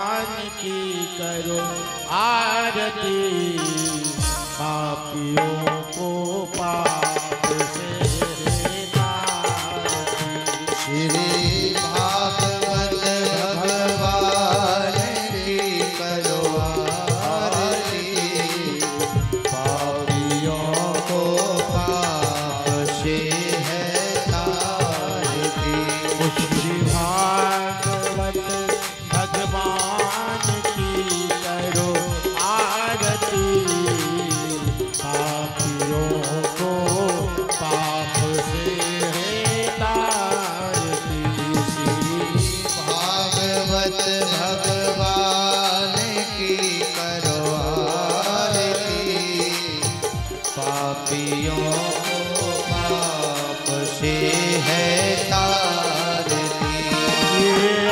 की करो आरती, पापियों को पाप से तारती। श्री भागवत भगवान की करो आरती, पापियों को पाप से है तारती। श्री भागवत भगवान की करो आरती, पापियों को पाप से है तारती। श्री भागवत भगवान की करो आरती, पापियों को पाप से है तारती।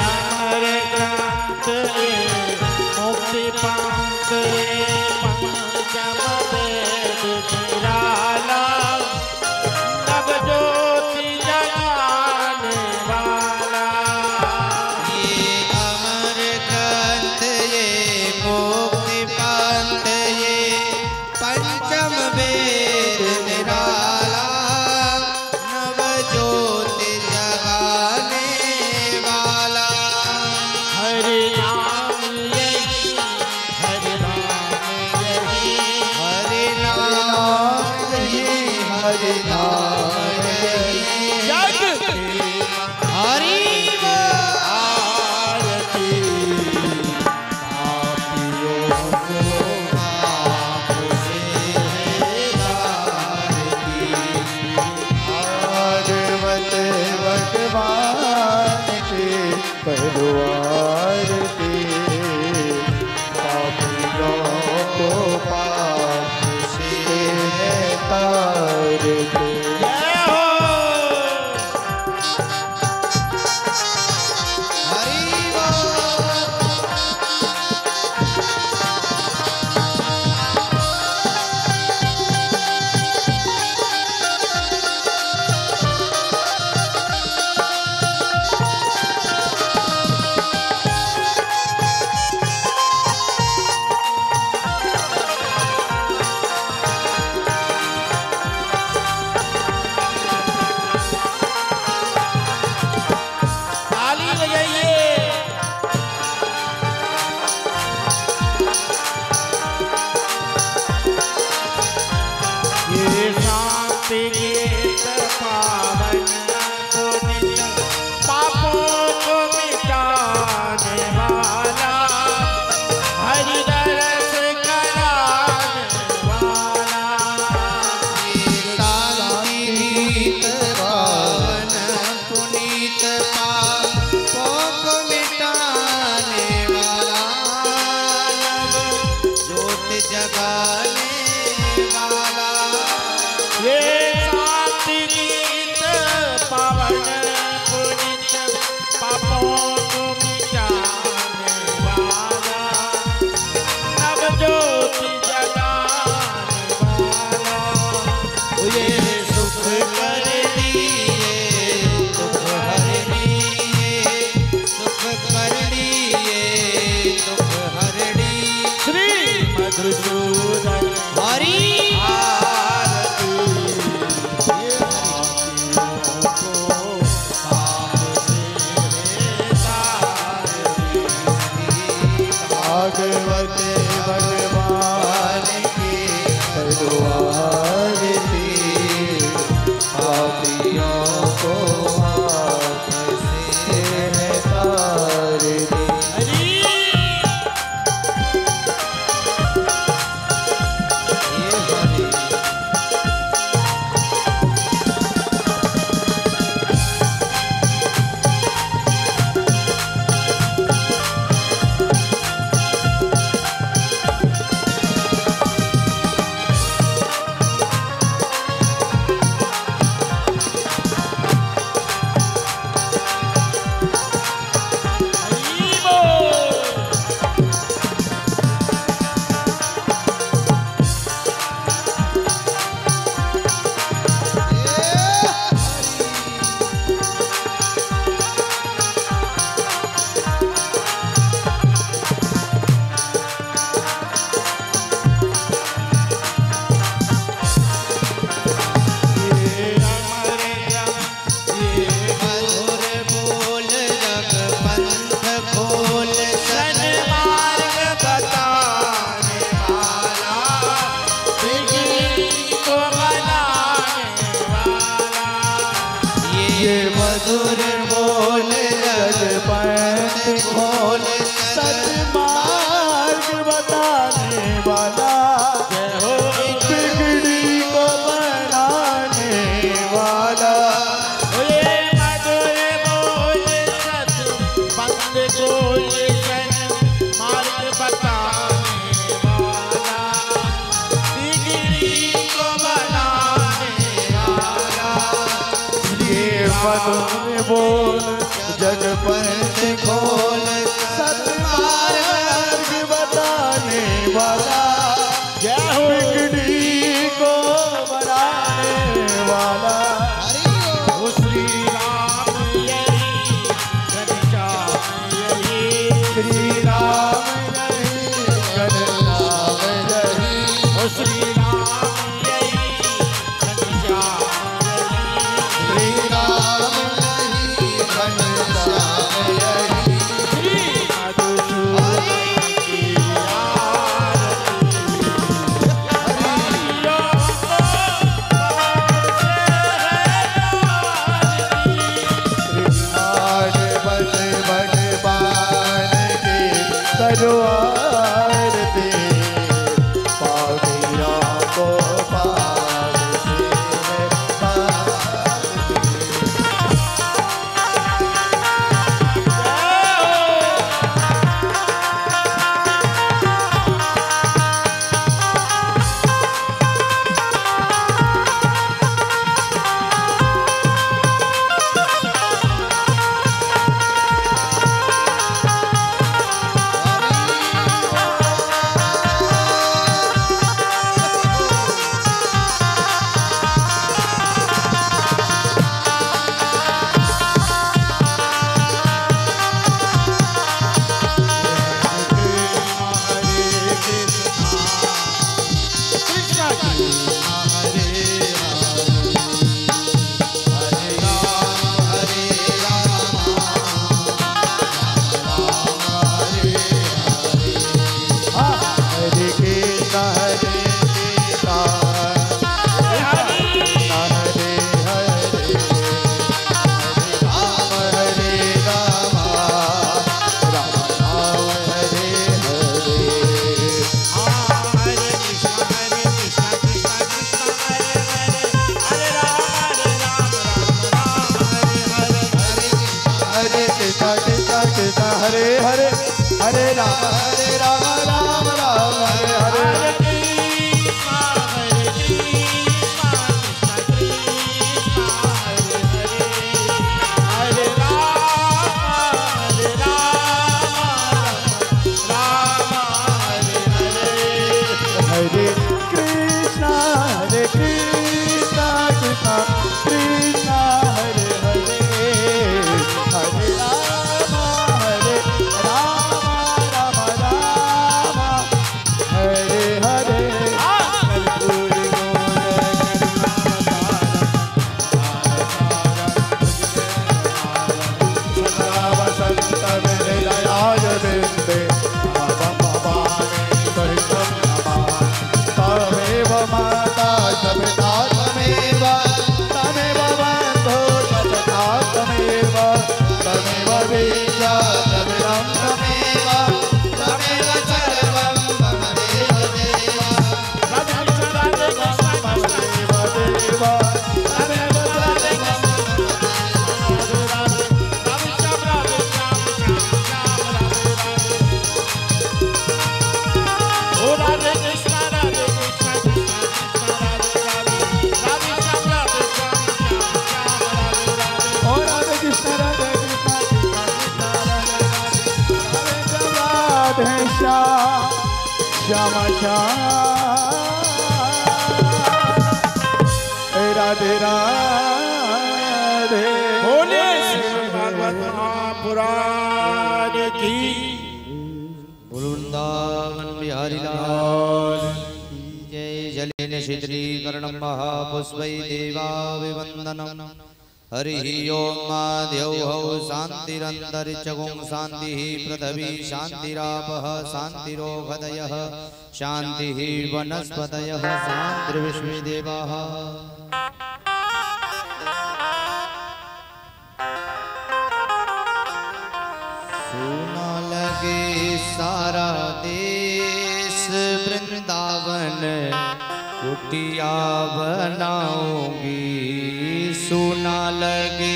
अमर ग्रंथ मुक्ति पंथ पंचम वेद निराला, नव ज्योति जगाने वाला। ये अमर ग्रंथ ये मुक्ति पंथ ये पंचम वेद निराला, नव ज्योति जगाने वाला। हरि नाम यही, हरि नाम यही, हरि नाम यही, हरि नाम यही, जग हरि आरती, पापियों को पाप से है तारती। भागवत भगवान की करो आरती, पापियों को पाप से है तारती। जय हो। हरि बोल। ताली बजाइए। ये शांति गीत पावन पुनित, पापों को मिटाने वाला, हरि दरस कराने वाला। शांति गीत पावन पुनीत, पापों को मिटाने वाला, नव ज्योत जगाने वाला। ये शांति गीत पावन पुनित, पापों को मिटाने वाला, नव ज्योति जगाने वाला। ये सुख कर दिए, दुख हर दिए, सुख कर दिए, दुख हर दिए। श्री मधुसूदन हरि आरती, ये पापियों को पाप से तारती। भागवत भगवान की करो आरती, पापियों को पाप से है तारती। हरि ये हरि मधुर बोल जग पंच खोल सत्मार्ग बताने वाला, बिगड़ी को बनाने वाला, हरि ओ श्री राम यही घनश्याम यही, श्री राम यही घनश्याम यही, ओ श्री राम यही घनश्याम यही, श्री राम यही घनश्याम यही श्री मधुसूदन की आठ बड़ बड़ बाण के तलवार दे पावीरा को पार से है पार दे। हरे हरे हरे राम राम राम हरे हरे हरे कृष्णा कृष्णा कृष्णा हरे हरे हरे राम राम राम हरे हरे कर्पूर सदा वसंत हृदयाय बिंदे तमेव माता सविता तमेव तमेव बन्धो सतता तमेव तमेव विद्या तमिदं तमेव तमेव सर्वं मम देव देवा तमेव देव तमेव श्याम राधे राधे बोले श्री भागवत महापुराण की वृंदावन बिहारी लाल जय जलेन शीतलीकरणं महापुष्पै देवाभिवन्दनम् हरिः ओं आद्यौः शान्तिरन्तरिक्षगुं शान्तिः पृथिवी शान्तिरापः शान्तिरोषधयः शान्तिः वनस्पतयः शान्तिर्विश्वे देवाः सोना लगे सारा देश वृंदावन कुटिया बनाऊंगी सोना लगे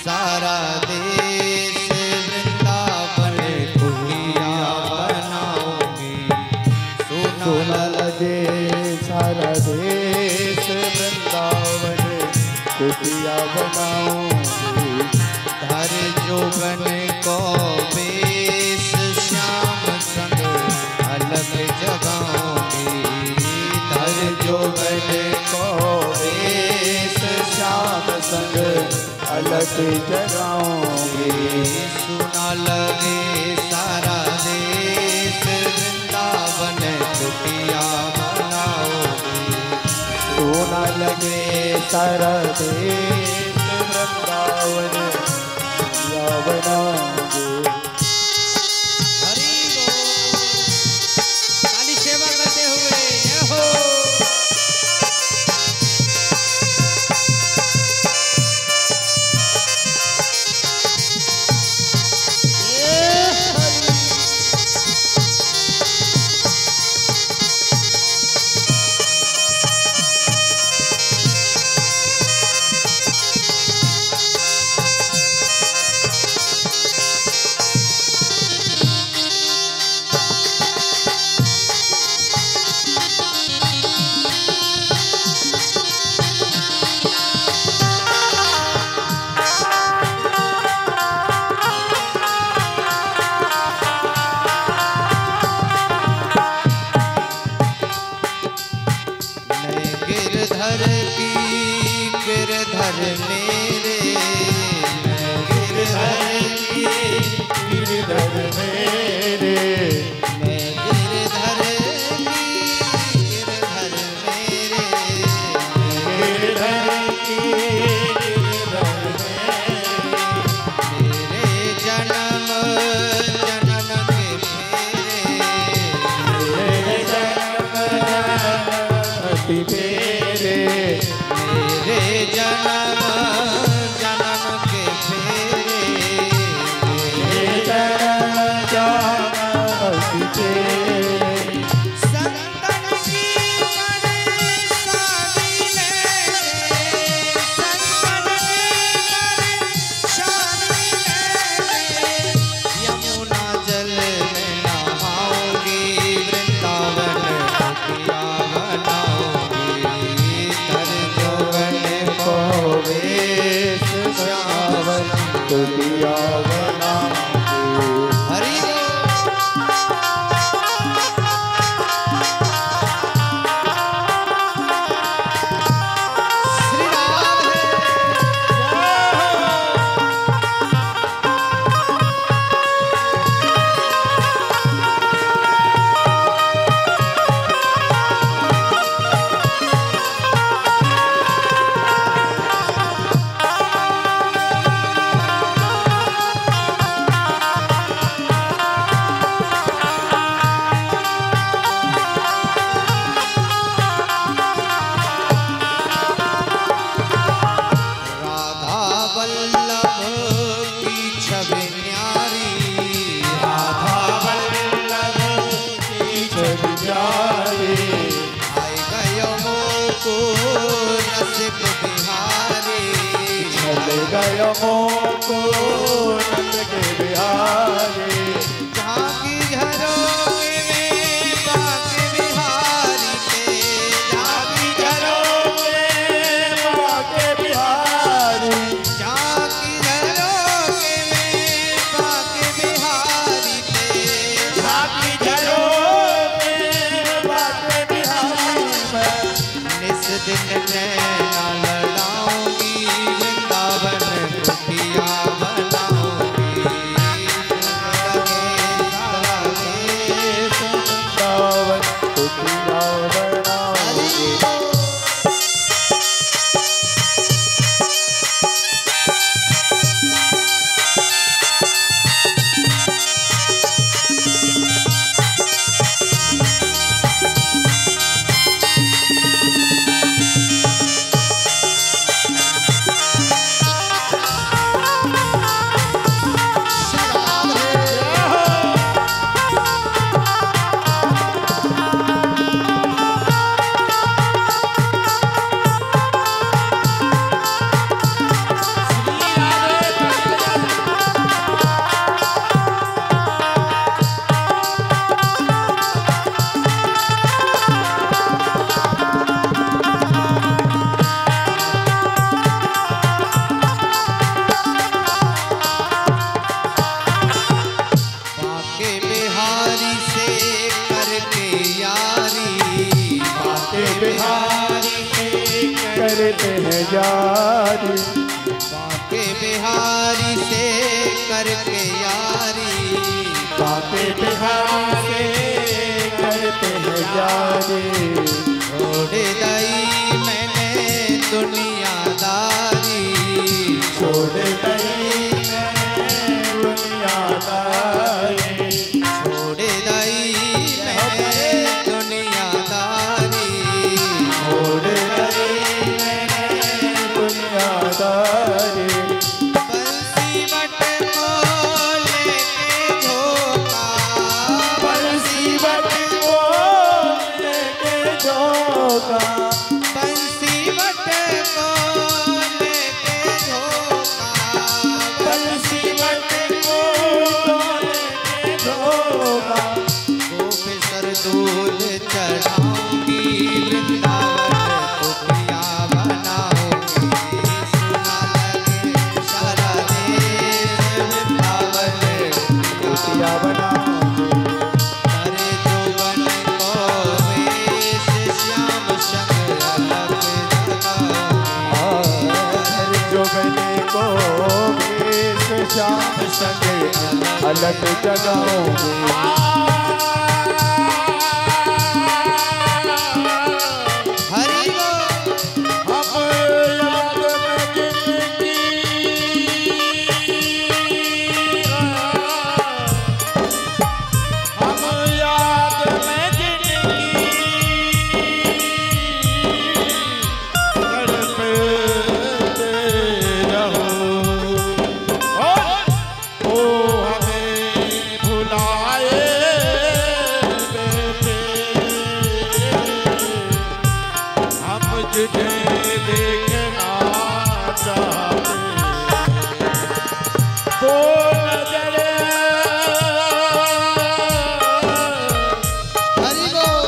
सारा देश वृंदावन कुटिया बनाऊंगी सोना लगे सारा देश वृंदावन कुटिया बनाऊंगी जोगन को बेस श्याम संग अलग जगाऊंगी। धर जोगन को वेश श्याम संग अलग जगाऊंगी। सुना लगे सारा देश वृंदावन कुटिया बनाओगी। सोना लगे सारा देश वृंदावन या बनाओगे। हरि बोल। काली सेवा करते हुए जय हो। गिरधर की गिरधर मेरे, गिरधर की गिरधर मेरे, मैं गिरधर की गिरधर मेरे, गिरधर की गिरधर मेरे जन्म जनन के फेरे, मेरे जन्म जन्म फेरे, मेरे जन्म जनन के फेरे, मेरे जन्म जन्म फेरे। संतन की परेशानी मेरे, संतन की परेशानी मेरे, यमुना जल में नहाऊंगी, वृंदावन कुटिया बनाऊंगी। धर जोगन को वेश श्याम कुटिया बनाऊंगी। हरि बोल। श्री राधे। राधा वल्लभ की छवि न्यारी, राधा वल्लभ की छवि न्यारी, आए गयो मुकुर रसिक बिहारी, चले गयो मोको नंद के बिहारी। झांकी झरोखे में बाके बिहारी के, झांकी झरोखे बाके बिहारी, झांकी झरोखे में बाके बिहारी के, झांकी झरोखे बाके बिहारी में। निस दिन नैना लड़ाऊंगी, वृंदावन कुटिया बनाऊंगी। लगे सारा देश वृंदावन कुटिया बनाऊंगी। यारी बाके बिहारी से करके यारी, बाके बिहारी से करते हैं यारी। छोड़ दई मैंने दुनियादारी, छोड़ दई मैंने दुनियादारी, छोड़ दई मैंने दुनियादारी, छोड़ दई मैंने दुनियादारी। बंसी बट को लेके झोंका, बंसी बट को लेके झोंका, बंसी बट को लेके झोंका, बंसी बट को लेके झोंका। गोपी सर दूध चढ़ाऊंगी, वृंदावन कुटिया बनाऊंगी, सुना लगे सारा देश, वृंदावन कुटिया बनाऊंगी, अरे जोबन को वेश श्याम संग अलग जगाऊंगी, हर जोगने को वेश श्याम संग अलग जगाऊंगी। हरि बोल। हरि बोल।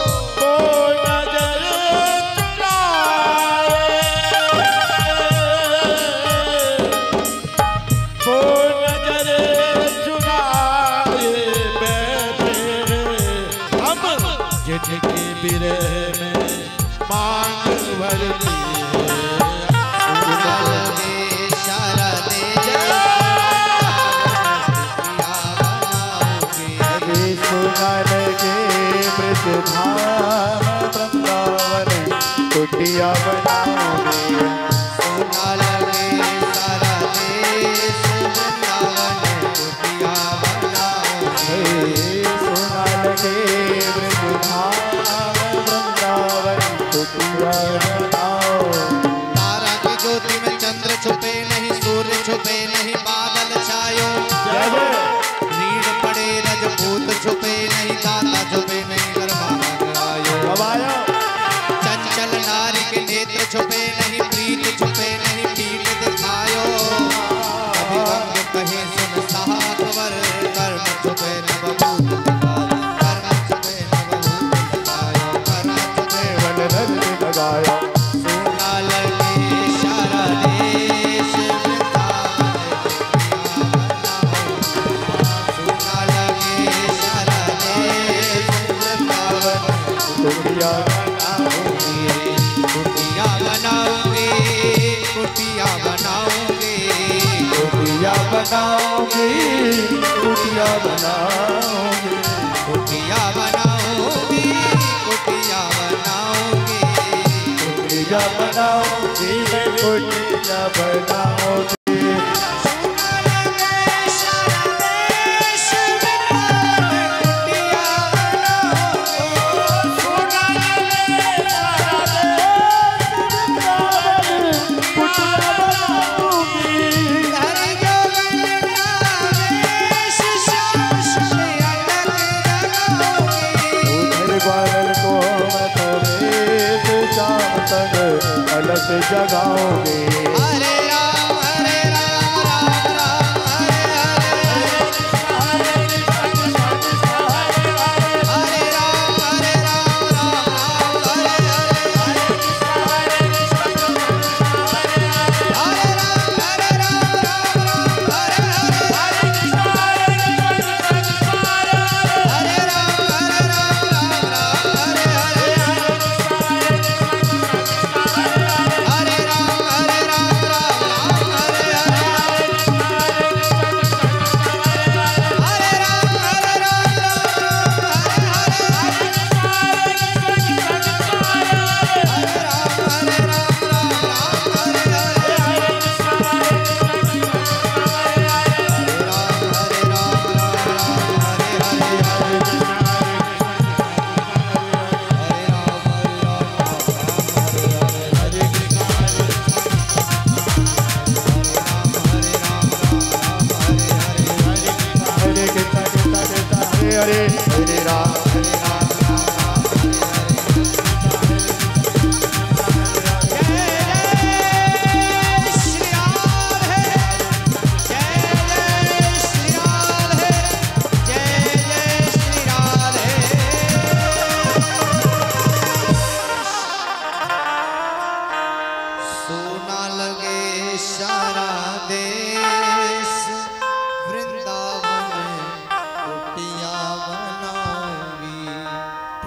जिनके बिरह में मांग भरती सुना लगे सारा देश, हरे सुना लगे ब्रजधाम वृंदावन कुटिया बनाऊंगी। सुना लगे सारा देश, वृंदावन कुटिया बनाऊंगी, सुना लगे ब्रजधाम वृंदावन कुटिया बनाओ। तारा की ज्योति में चंद्र छुपे नहीं, सूर्य छुपे नहीं, बादल छायो, नीड़ पड़े रजपूत छुपे नहीं, दाता छुपे नहीं, गरबा आयो, चंचल नारी के नेत्र छुपे नहीं, प्रीत छुपे नहीं, पीठ दिखायो, कभी अंग कहे सुन साहतवर, कर्म छुपे न बबूत दिखायो, कर्म छुपे न बबूत दिखायो, कर्म छुपे मन रंग लगाया, सुना लगे सारा देश, वृंदावन कुटिया बनाऊंगी, कुटिया बनाऊंगी, कुटिया बनाऊंगी, कुटिया बनाऊंगी, कुटिया बनाऊंगी, कुटिया बनाऊंगी, कुटिया बनाऊंगी, कुटिया बनाऊंगी, मैं कुटिया बनाऊंगी। अलग जगाओगे, हरे राम राम राम हरे हरे, हरे राम राम हरे हरे, हरे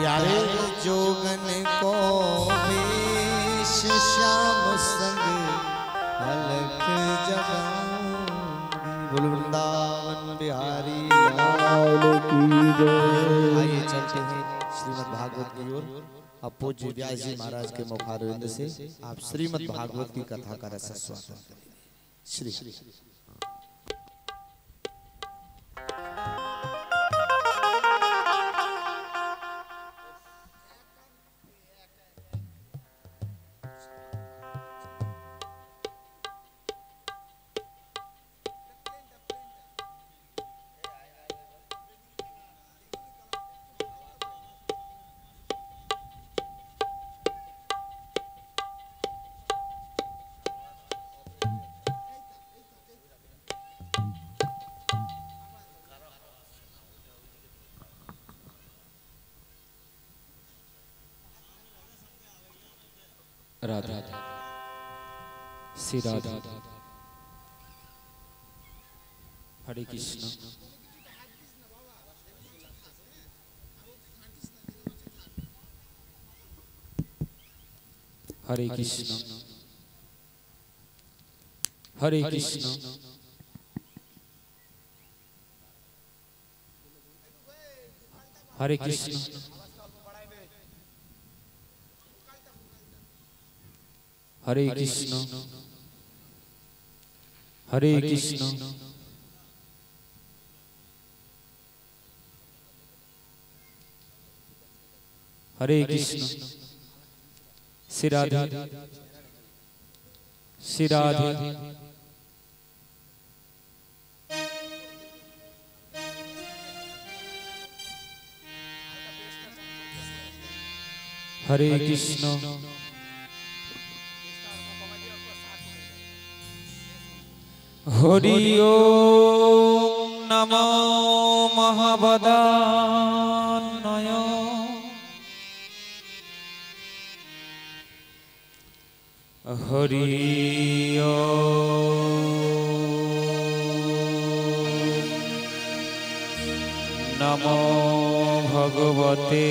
प्यारे जोगन को वेश श्याम संग अलख जगाऊंगी। बोल वृंदावन बिहारी लाल की जय। आइए चलते हैं श्रीमद् भागवत की ओर। अब पूज्य व्यास जी महाराज के मुखारविंद से आप श्रीमद् भागवत की कथा का रस स्वागत करें। श्री राधा श्री राधा। हरे कृष्ण। हरे कृष्ण। हरे कृष्ण। हरे कृष्ण। हरे कृष्ण। हरे कृष्ण। हरे कृष्ण। श्री राधे श्री राधे। हरे कृष्ण। हरि ओम नमो महावदान्नाय। हरि ओम नमो भगवते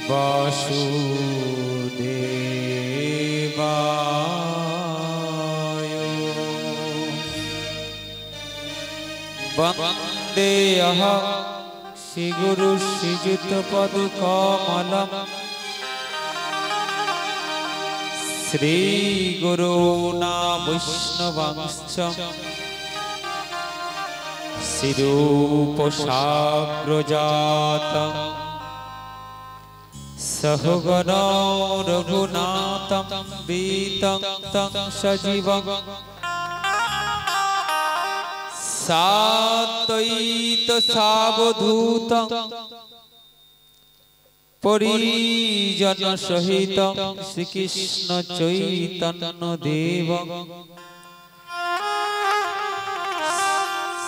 वासुदेवाय। वन्देऽहं श्रीगुरु श्रीयुतपदकमलं श्रीगुरूणा वैष्णवंश्च शिरूपसाग्रजातं सहगणो रघुनाथं वीतं तं सजीवं सात्वैत सावधूतं परिजन सहित श्रीकृष्ण चैतन्य देव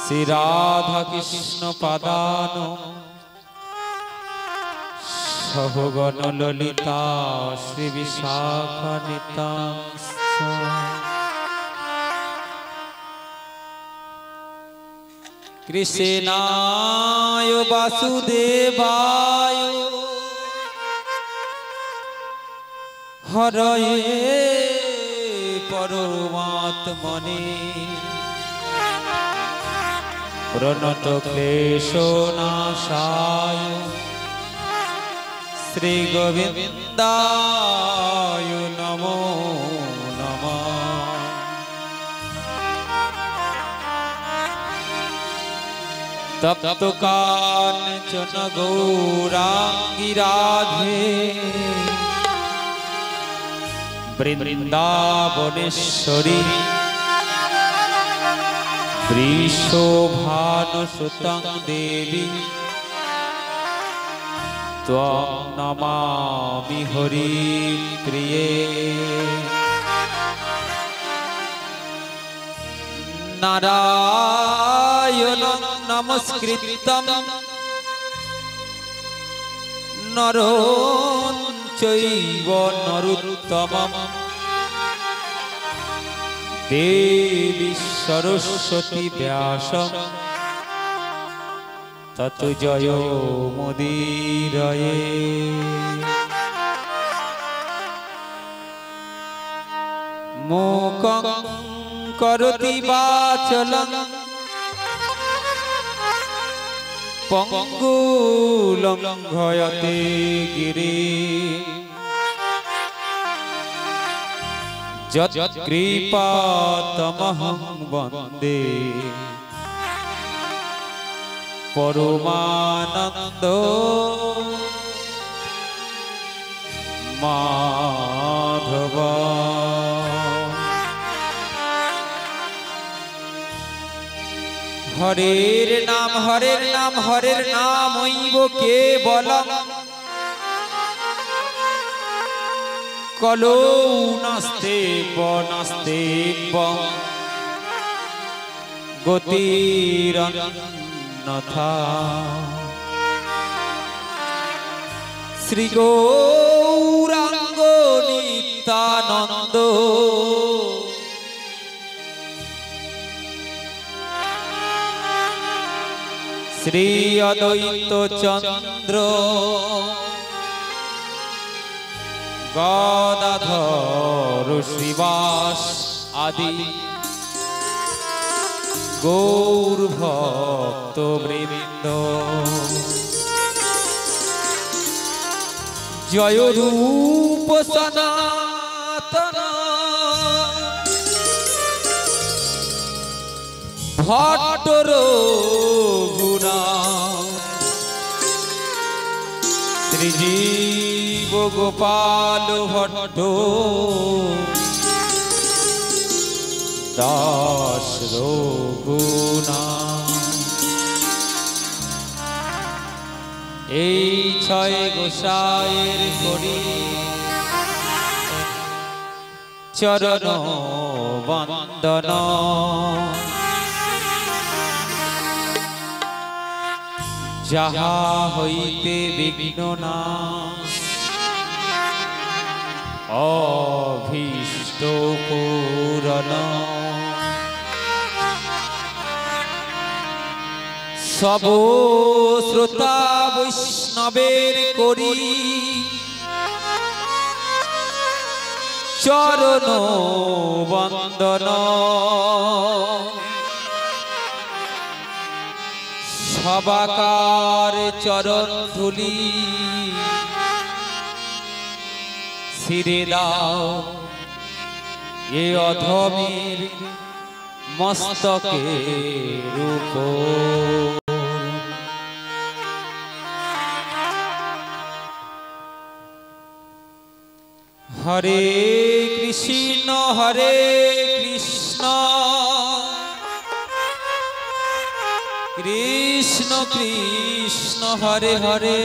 श्री राधा कृष्ण पादान सहगण ललिता श्री विशाखान्विता कृष्णाय वासुदेवाय हरये परमात्मने प्रणत क्लेशनाशाय श्री गोविंदाय नमो नमः। तप्त कांचन गौरांगी राधे वृंदावनेश्वरी वृषभानुसुतं देवी त्वां नमामि हरिप्रिये। नारायणं नमस्कृतं नरं चैव नरोत्तमं देवी सरस्वती व्यासं তত জয় মুদিরয়ে। মুকং করতি বাচলং পঙ্গুলঙ্ঘয়তে গিরি যৎকৃপাতমহং বন্দে পরমানন্দ মাধব। হরের নাম হরের নাম হরের নাম ঐব কেবলম কলো নাস্তে নাস্তে গতিরন্যথা। শ্রী গৌরাঙ্গ নিত্যানন্দ শ্রী অদ্বৈত চন্দ্র গদাধর শ্রীবাস আদি গৌর ভক্ত বৃন্দ। জয় রূপ সনাতন ভট্ট রঘুনাথ শ্রীজীব গোপাল ভট্ট দাস রঘুনাথ। এই ছয় গোসাইয়ের করি চরণ বন্দন। যাহা হইতে বিঘ্ন না অভীষ্ট পূরণ। সব শ্রোতা বৈষ্ণবের করি চরণ বন্দন। সবাকার চরণ ধুলি শিরে দাও এ অধমের মস্তকের উপর। হরে কৃষ্ণ কৃষ্ণ কৃষ্ণ হরে হরে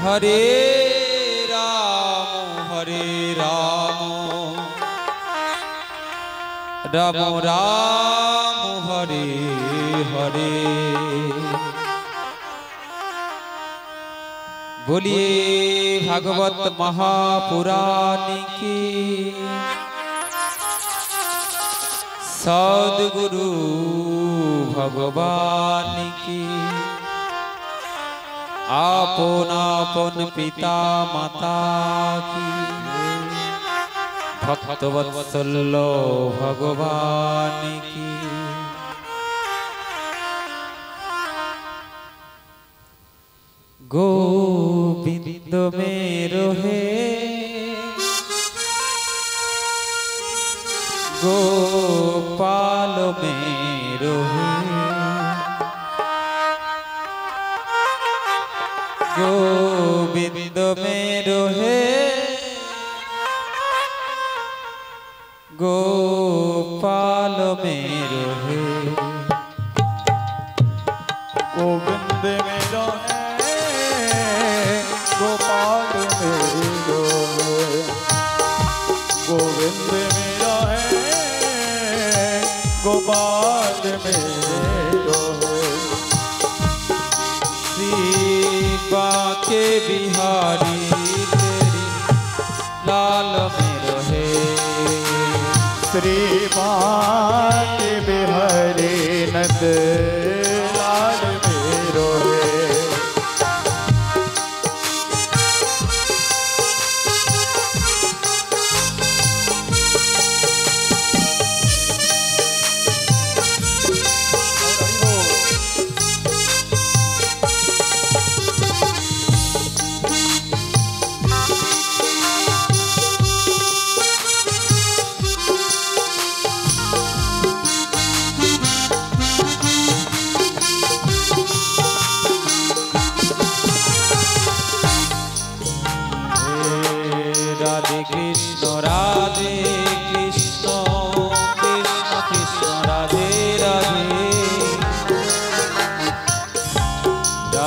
হরে রাম রাম রাম হরে হরে। बोलिए भागवत महापुराण की सद्गुरु भगवान की। आपन आपन पिता माता की भक्तवत्सल भगवान की। गोविंद मेरो है गोपाल मेरो है गोविंद मेरो है गोपाल मेरो है। गोविंद मेरो है गोपाल मेरो है गोविंद मेरा है गोपाल मेरो है। श्री बाके बिहारी तेरी लाल मेरो है श्री बाके बिहारी नंद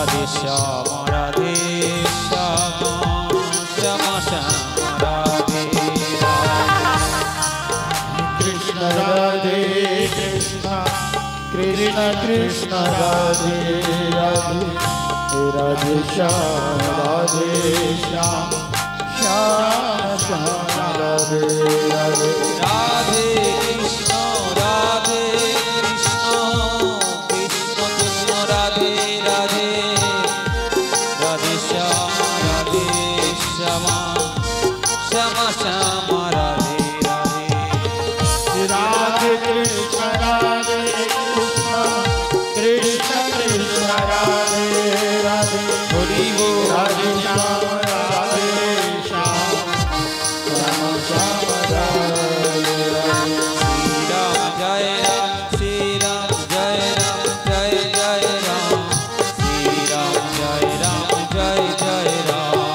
राधे श्याम राधे श्याम श्याम श्याम राधे कृष्ण राधे कृष्ण कृष्ण कृष्ण राधे राधे राधे श्याम श्याम श्याम राधे राधे राधे कृष्ण कृष्ण कृष्ण कृष्ण राधे राधे राधे श्याम श्याम श्याम श्याम राधे राधे राधे कृष्ण कृष्ण कृष्ण राधे राधे हरि बोल राधे श्याम श्याम श्याम राधे राधे श्री राम जय राम जय जय राम श्री राम जय जय राम श्री राम जय जय राम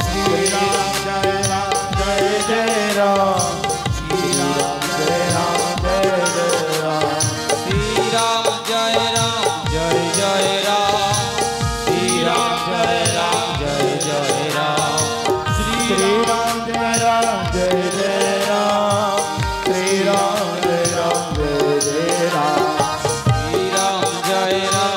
श्री राम जय जय राम श्री राम जय जय राम श्री राम जय जय राम श्री श्री राम जय जय राम श्री राम जय जय राम श्री राम जय जय राम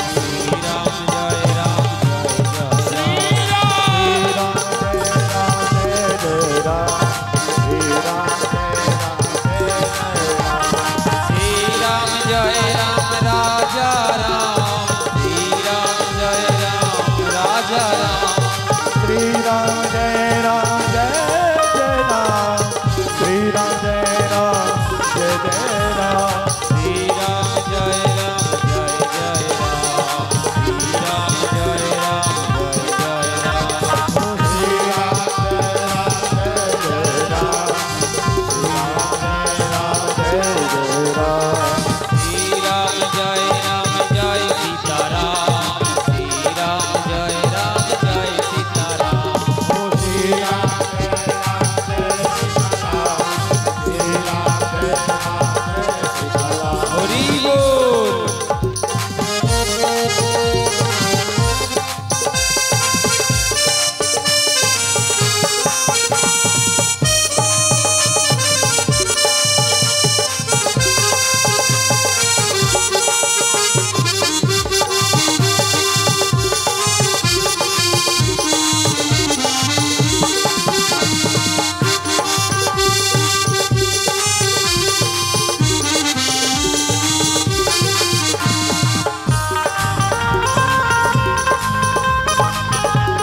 श्री राम जय श्री राम जय राजा राम श्री राम जय राजा राम श्री राम जय जय राम श्री राम जय जय राम श्री राम जय जय राम श्री राम जय जय राम श्री राम जय राम जय राम श्री राम जय सीताराम श्री राम जय सीताराम श्री राम हरि बोल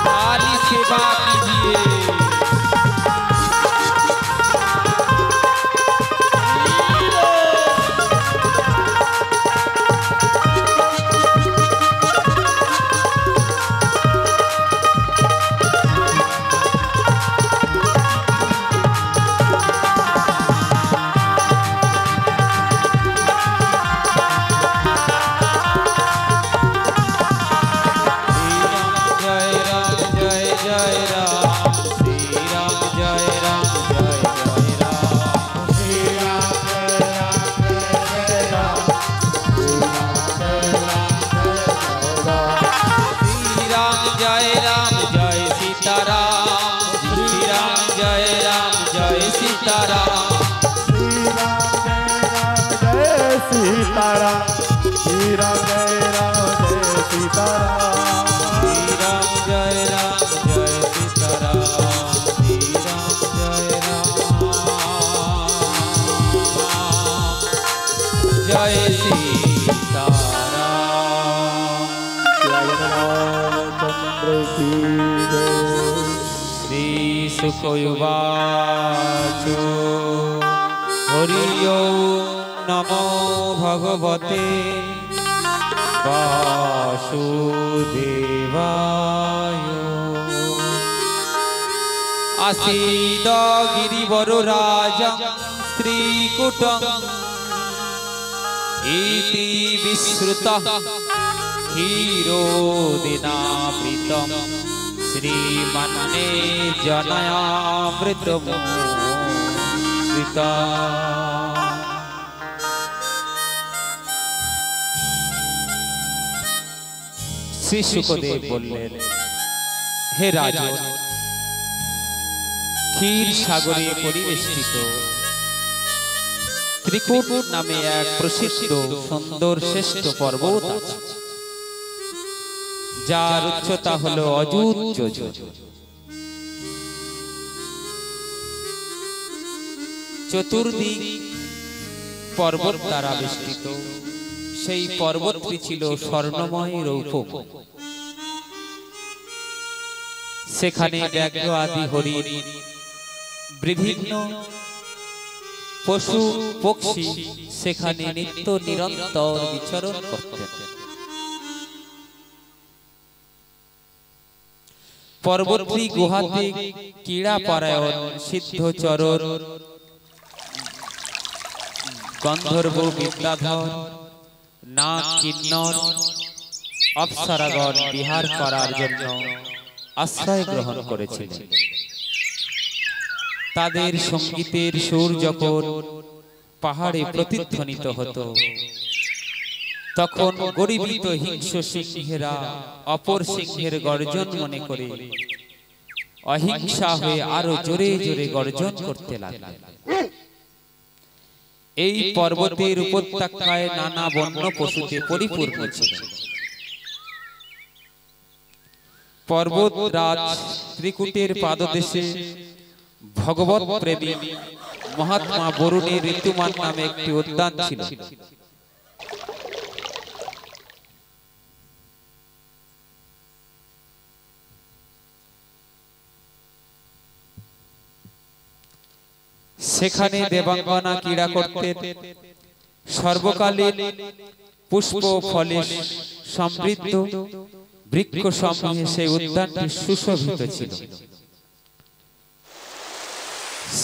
थाली सेवा कीजिए सीताराम श्री राम जय सीताराम श्री राम जय सीताराम श्री राम जय सीताराम चंद्र की श्री सुखयुवाच हरि ओम नमो भगवते वासुदेवाय आसीद गिरिवर राजं स्त्रीकूटं इति विश्रुतः क्षीरोदिनामृतं श्रीमन्ने जनयामृतमुश्रिता শ্রী শুকদেব বললেন, হে রাজন, ক্ষীর সাগরে পরিবেষ্টিত ত্রিকূট নামে এক প্রসিদ্ধ সুন্দর শ্রেষ্ঠ পর্বত আছে, যার উচ্চতা হলো অযুত যোজন। চতুর্দিক পর্বত দ্বারা বেষ্টিত। সেই পর্বতটি ছিল স্বর্ণময় রৌপ্য। সেখানে ব্যাঘ্র আদি হরিণ, বিভিন্ন পশু পক্ষী সেখানে নিত্য নিরন্তর বিচরণ করতেন। পর্বতী গুহাতে ক্রীড়া পরায়ণ সিদ্ধচরণ, গন্ধর্ব, বিদ্যাধর, নাগ, কিন্নর, অপ্সরাগণ বিহার করার জন্য আশ্রয় গ্রহণ করেছিলেন। তাদের সঙ্গীতের সুর যখন পাহাড়ে প্রতিধ্বনিত হতো, তখন গর্বিত হিংস্র সিংহেরা অপর সিংহের গর্জন মনে করে অহিংসা হয়ে আরো জোরে জোরে গর্জন করতে লাগলেন। এই পর্বতের উপত্যকায় নানা বন্য পশুতে পরিপূর্ণ ছিল। পর্বত রাজ ত্রিকূটের পাদদেশে ভগবত প্রেমী মহাত্মা বরুণের ঋতুমান নামে একটি উদ্যান ছিল। সেখানে দেবাঙ্গনা ক্রীড়া করতেন। সর্বকালীন পুষ্প ফলে সমৃদ্ধ বৃক্ষ সমূহে সেই উদ্যানটি সুশোভিত ছিল।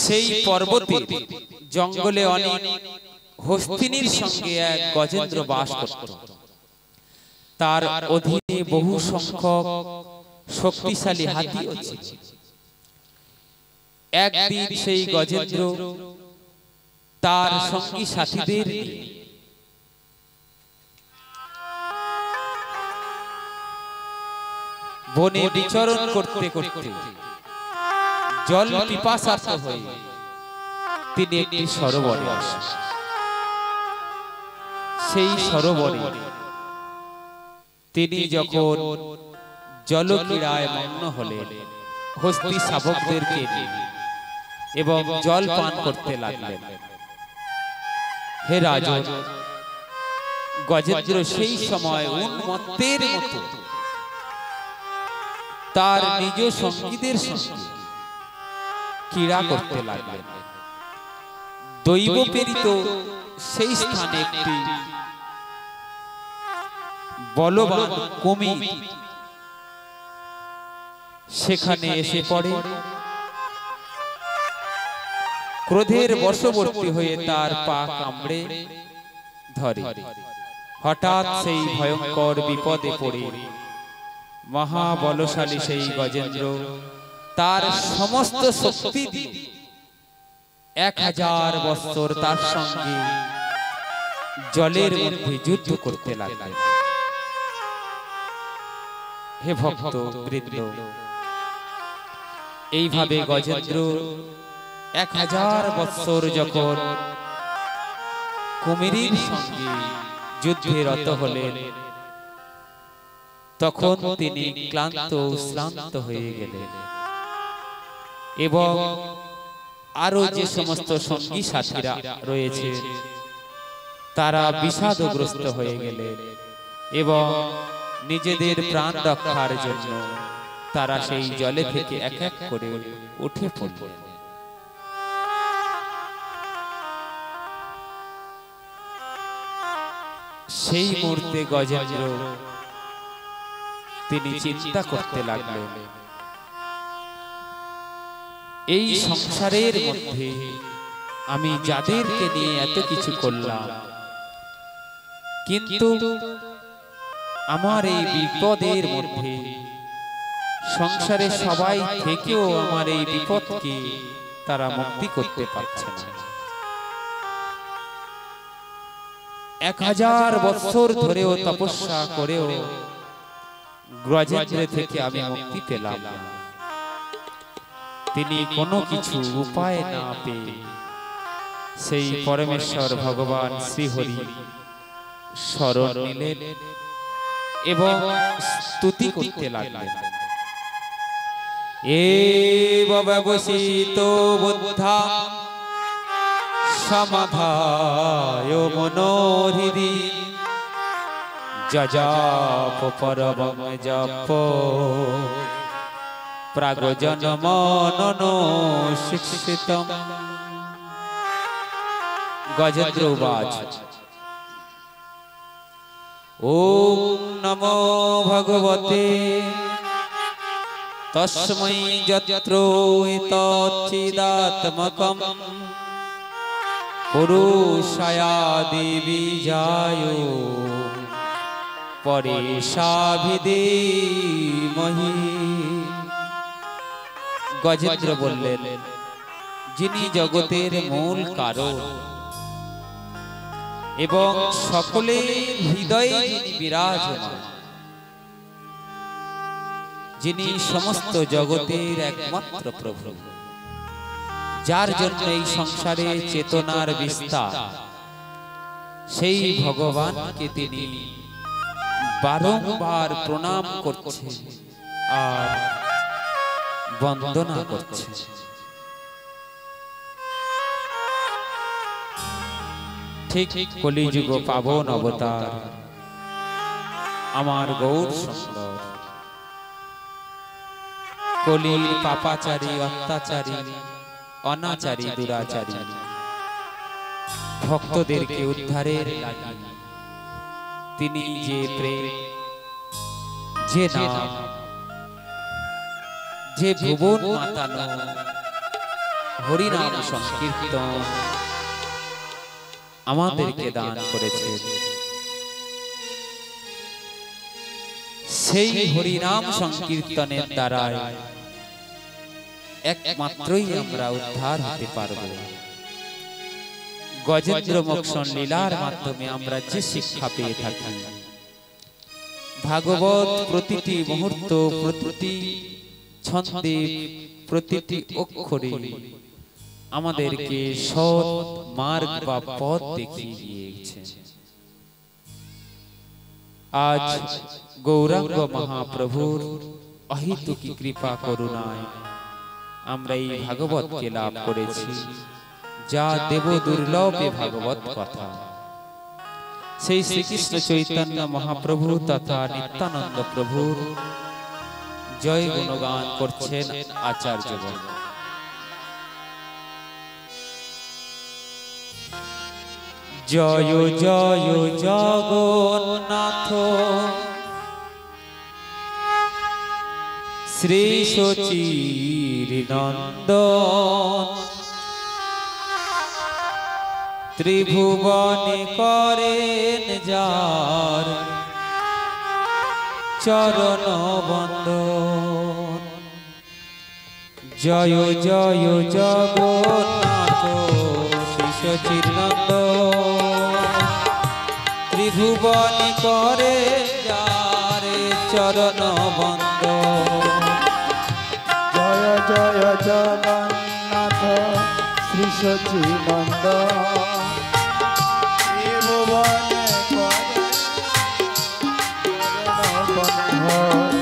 সেই পর্বতে জঙ্গলে অনেক হস্তিনীর সঙ্গে এক গজেন্দ্র বাস করত। তার অধীনে বহু সংখ্যক শক্তিশালী হাতিও ছিল। একদিন সেই গজেন্দ্র তার সঙ্গী সাথীদের বনে বিচরণ করতে করতে জল পিপাসার্ত হয়ে তিনি একটি সরোবরে আসেন। সেই সরোবরে তিনি যখন জলক্রীড়ায় মগ্ন হলেন, হস্তি শাবকদেরকে এবং জল পান করতে লাগলেন। হে রাজন, গজেন্দ্র সেই সময় উন্মত্তের মতো তার নিজ সঙ্গীদের সঙ্গে ক্রীড়া করতে লাগলেন। দৈব প্রেরিত সেই স্থানে একটি বলবান কুমির সেখানে এসে পড়ে। ক্রোধের বশবর্তী হয়ে তার পা কামড়ে ধরে। হঠাৎ সেই ভয়ঙ্কর বিপদে পড়ে মহাবলশালী সেই গজেন্দ্র তার সমস্ত শক্তি দিয়ে 1000 বৎসর তার সঙ্গে জলের মধ্যে যুদ্ধ করতে লাগলেন। হে ভক্ত বৃন্দ, এইভাবে গজেন্দ্র 1000 বৎসর যখন কুমিরের সঙ্গে যুদ্ধে রত হলেন, তখন তিনি ক্লান্ত শ্রান্ত হয়ে গেলেন এবং আরো যে সমস্ত সঙ্গী সাথীরা রয়েছে তারা বিষাদগ্রস্ত হয়ে গেলেন এবং নিজেদের প্রাণ রক্ষার জন্য তারা সেই জলে থেকে এক এক করে উঠে পড়লেন। সেই মুহূর্তে গজেন্দ্র তিনি চিন্তা করতে লাগলেন, এই সংসারের মধ্যে আমি যাদেরকে নিয়ে এত কিছু করলাম, কিন্তু আমার এই বিপদের মধ্যে সংসারে সবাই থেকেও আমার এই বিপদকে তারা মুক্তি করতে পারছে না। 1000 বৎসর ধরেও তপস্যা করেও গ্রজেন্দ্র থেকে আমি মুক্তি পেলাম না। তিনি কোনো কিছু উপায় না পেয়ে সেই পরমেশ্বর ভগবান শ্রীহরি শরণ নিলেন এবং স্তুতি করতে লাগলেন। এব ব্যবসিত বুদ্ধা সমাধায় মনোহৃদি যজাপ পরমং জপ প্রাগজনমননো শিক্ষিতম। গজেন্দ্র উবাচ ওম নমো ভগবতে তস্मै যত্র এতচ্চিদাত্মকম পুরুষায়াদি বীজায় পরেশাভিধীমহি। গজেন্দ্র বললেন, যিনি জগতের মূল কারণ এবং সকলের হৃদয়ে যিনি বিরাজমান, যিনি সমস্ত জগতের একমাত্র প্রভু, যার জন্য এই সংসারে চেতনার বিস্তার, সেই ভগবানকে তিনি বারংবার প্রণাম করছেন আর বন্দনা করছেন। ঠিক কলিযুগ পাবন অবতার আমার গৌর সুন্দর কলির পাপাচারী, অত্যাচারী, অনাচারী, দুরাচারী ভক্তদেরকে উদ্ধারের লাগি তিনি যে প্রেম, যে নাম, যে ভুবন মাতানো হরিনাম সংকীর্তন আমাদেরকে দান করেছেন, সেই হরিনাম সংকীর্তনের দ্বারাই একমাত্রই আমরা উদ্ধার হতে পারব। গজেন্দ্র মোক্ষণ লীলার মাধ্যমে আমরা যে শিক্ষা পেয়ে থাকি, ভাগবত প্রতিটি মুহূর্ত, প্রতিটি ছন্দে, প্রতিটি অক্ষরে আমাদেরকে সৎ মার্গ বা পথ দেখিয়ে দিয়েছে। আজ গৌরাঙ্গ মহাপ্রভুর অহেতুকী কৃপা করুণায় আমরা এই ভাগবতকে লাভ করেছি, যা দেব দুর্লভে ভাগবত কথা। সেই শ্রীকৃষ্ণ চৈতন্য মহাপ্রভু তথা নিত্যানন্দ প্রভুর জয় গুণগান করছেন আচার্যগণ। জয় জয় জগন্নাথ শ্রী সচির নন্দন, ত্রিভুবনে করেন যার চরণ বন্দন। জয় জয় জগন্নাথ শ্রী সচির নন্দন, ত্রিভুবনে করে যার চরণ বন্দন। জয় জয় জগন্নাথ শ্রী সচিনন্দন, ত্রিভুবনে করে চরণ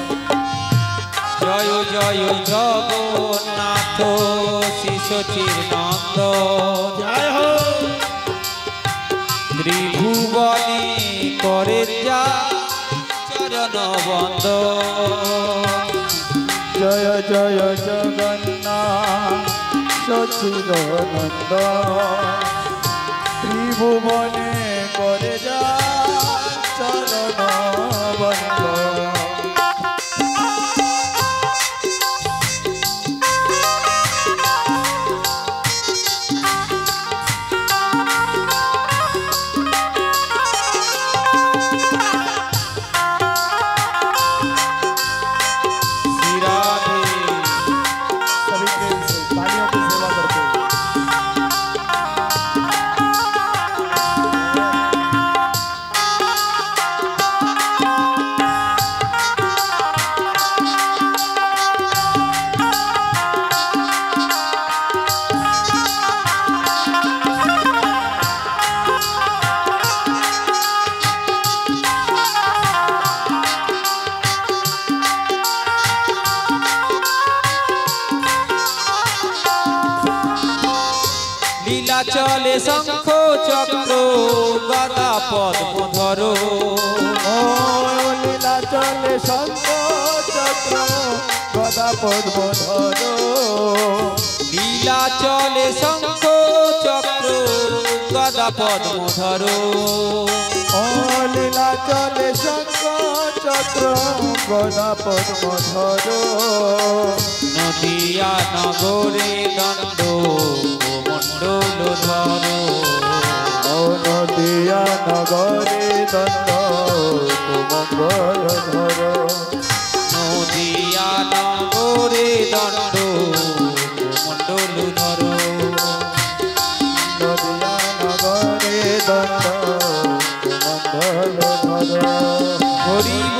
জয় জয় জগন্নাথ শ্রী সচির নন্দন, জয় হো ত্রিভুবনে করে যা চরণ বন্দন। জয় জয় জগন্নাথ সচিদানন্দন, ত্রিভুবনে করে যা চরণ বন্দন। নীলাচলে শঙ্খ চক্র গদা পদ্মধর ও নীলাচলে শঙ্খ চক্র গদা পদ্মধর নীলাচলে শঙ্খ চক্র গদা পদ্মধর ও নীলাচলে শঙ্খ চক্র গদা পদ্মধর নদিয়া নগরে দণ্ড মণ্ডল ধর ও নদিয়া নগরে দণ্ড মঙ্গল ধর নদিয়া নগরে দণ্ড মণ্ডল ধর নদিয়া নগরে দণ্ড মঙ্গল ধর হরিব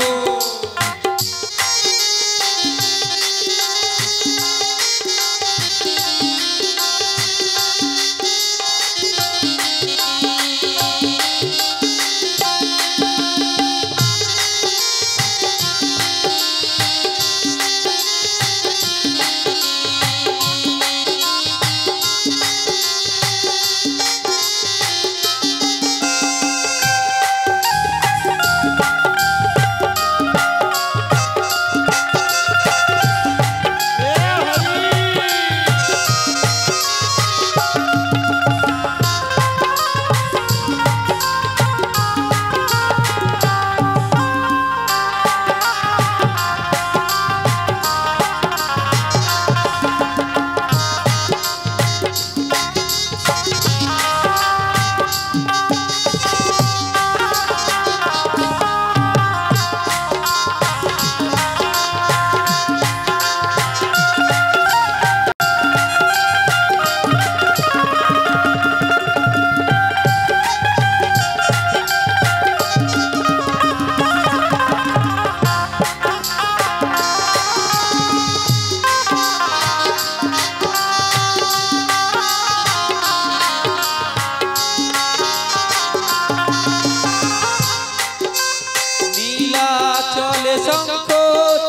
নীলাচলে শঙ্খ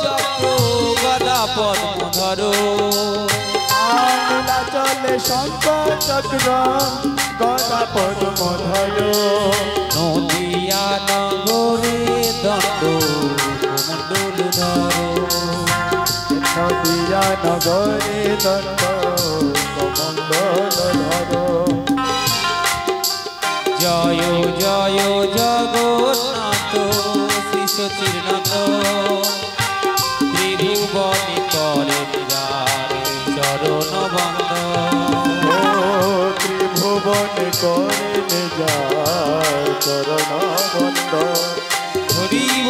চক্র গদা পদ্মধর নীলাচলে শঙ্খ চক্র গদা পদ্মধর নদিয়া নগরে দণ্ড মণ্ডল ধর নদিয়া নগরে দণ্ড কমণ্ডল ধর জয় জয় জগন্নাথ শ্রী সচিরনাথ ত্রিভুবনে করে নিরার চরণ বন্দ ও ত্রিভুবনে করে নিজার চরণ বন্দ হরিব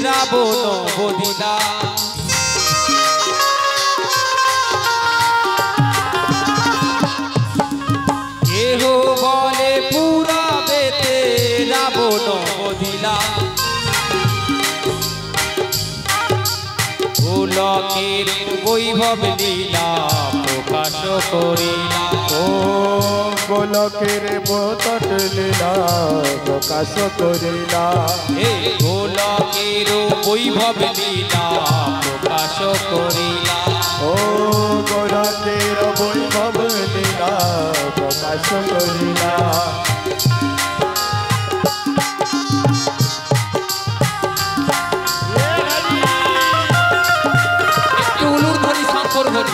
রাবণ বদিলা কেহ বলে পুরা বেতে রাবণ বদিলা গোলকের বৈভব লীলা প্রকাশ করিলা ও গোলকের বোতট লীলা প্রকাশ করিলা গোলকের বৈভব লীলা প্রকাশ করিলা ও গোলকের বৈভব লীলা প্রকাশ করিলা একটু উলুর ধ্বনি সাঁকর ধ্বনি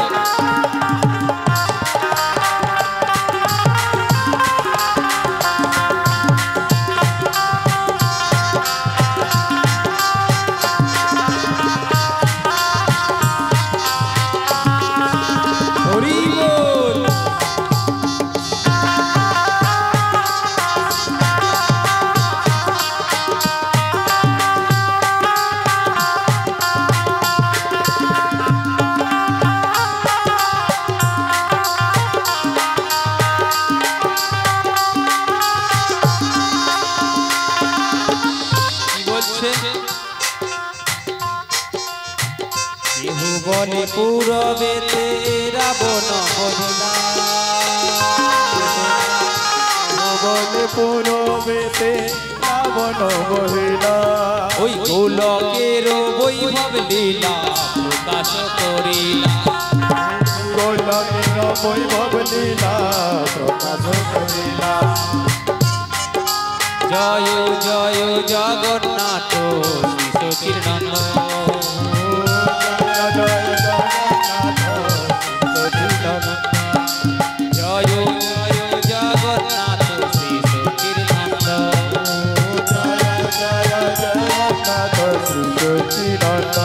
বলে পূরবেতে রাবণ বলিলা বলে পূরবেতে রাবণ বহিলা ওই গোলকের বৈভব লীলা প্রকাশ করিলা গোলকের বৈভব লীলা প্রকাশ করিলা জয় জয় জগন্নাথ শ্রী সচিদানন্দ জয় জগন্নাথ সচিদানন্দ জয় জয় জগন্নাথ শ্রী সচিদানন্দ জয় জয় জগন্নাথ শ্রী সচিদানন্দ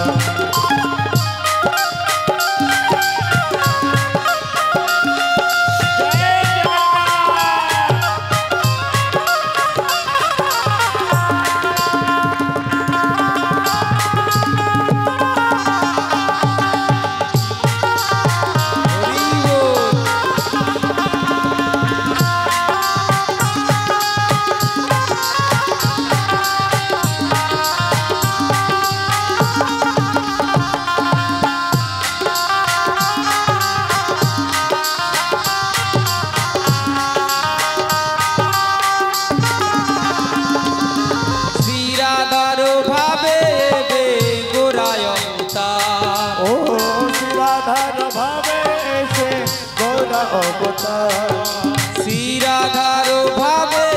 শ্রীরাধার ভাবে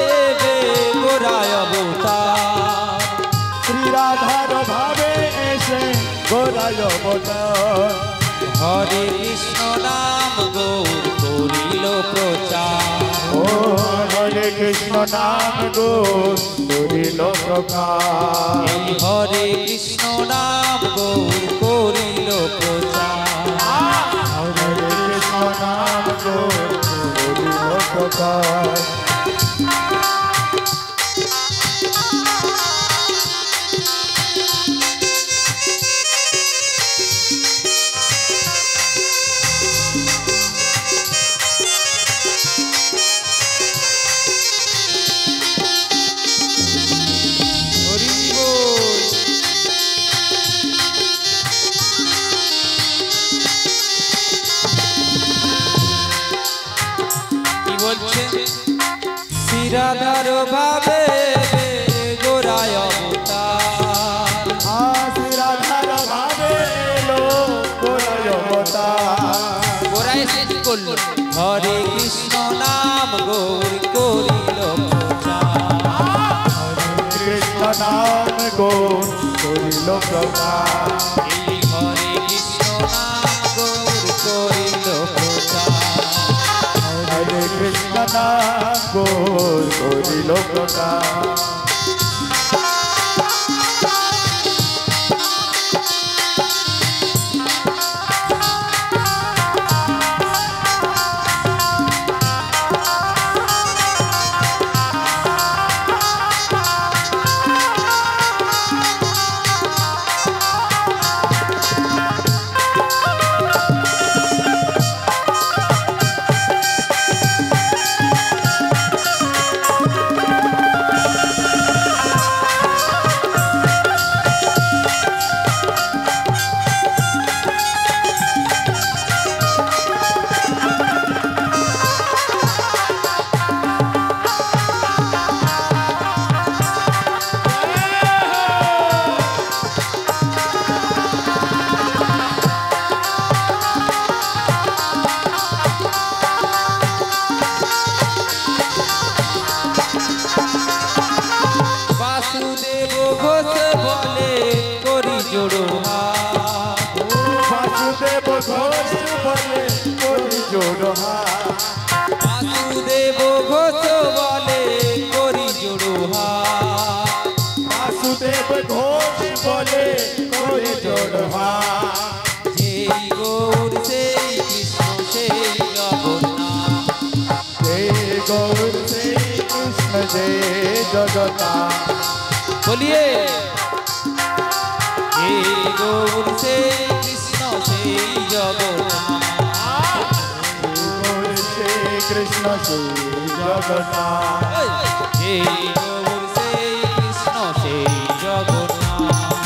গোরায় অবতার শ্রীরাধার ভাবে এসে গোরায় অবতার হরে কৃষ্ণ নাম গৌর করিল প্রচার ও হরে কৃষ্ণ নাম গৌর করিল প্রকার এই হরে কৃষ্ণ নাম গৌর করিল প্রচার হরে কৃষ্ণ নাম গৌর করিল প্রকার শ্রীরাধার ভাবে গোরায় অবতার শ্রীরাধার ভাবে এলো গোরায় অবতার গোরায় শেষ করল হরে কৃষ্ণ নাম গৌর করিল প্রচার হরে কৃষ্ণ নাম গৌর করিল প্রকার এই হরে কৃষ্ণ নাম গৌর করিল প্রচার হরে কৃষ্ণ নাম গৌর করিল প্রকার বাসুদেব ঘোষ বলে করি জোড়হাত বাসুদেব ঘোষ বলে করি জোড়হাত বাসুদেব ঘোষ বলে করি জোড়হাত যেই গৌর সেই কৃষ্ণ সেই জগন্নাথ জয় গৌর শ্রী কৃষ্ণ জয় জগন্নাথ বলিয়ে হে গৌর সেই কৃষ্ণ সেই জগন্নাথ গৌর শ্রী কৃষ্ণ শ্রী জগন্নাথ হে গৌর সেই কৃষ্ণ সেই জগন্নাথ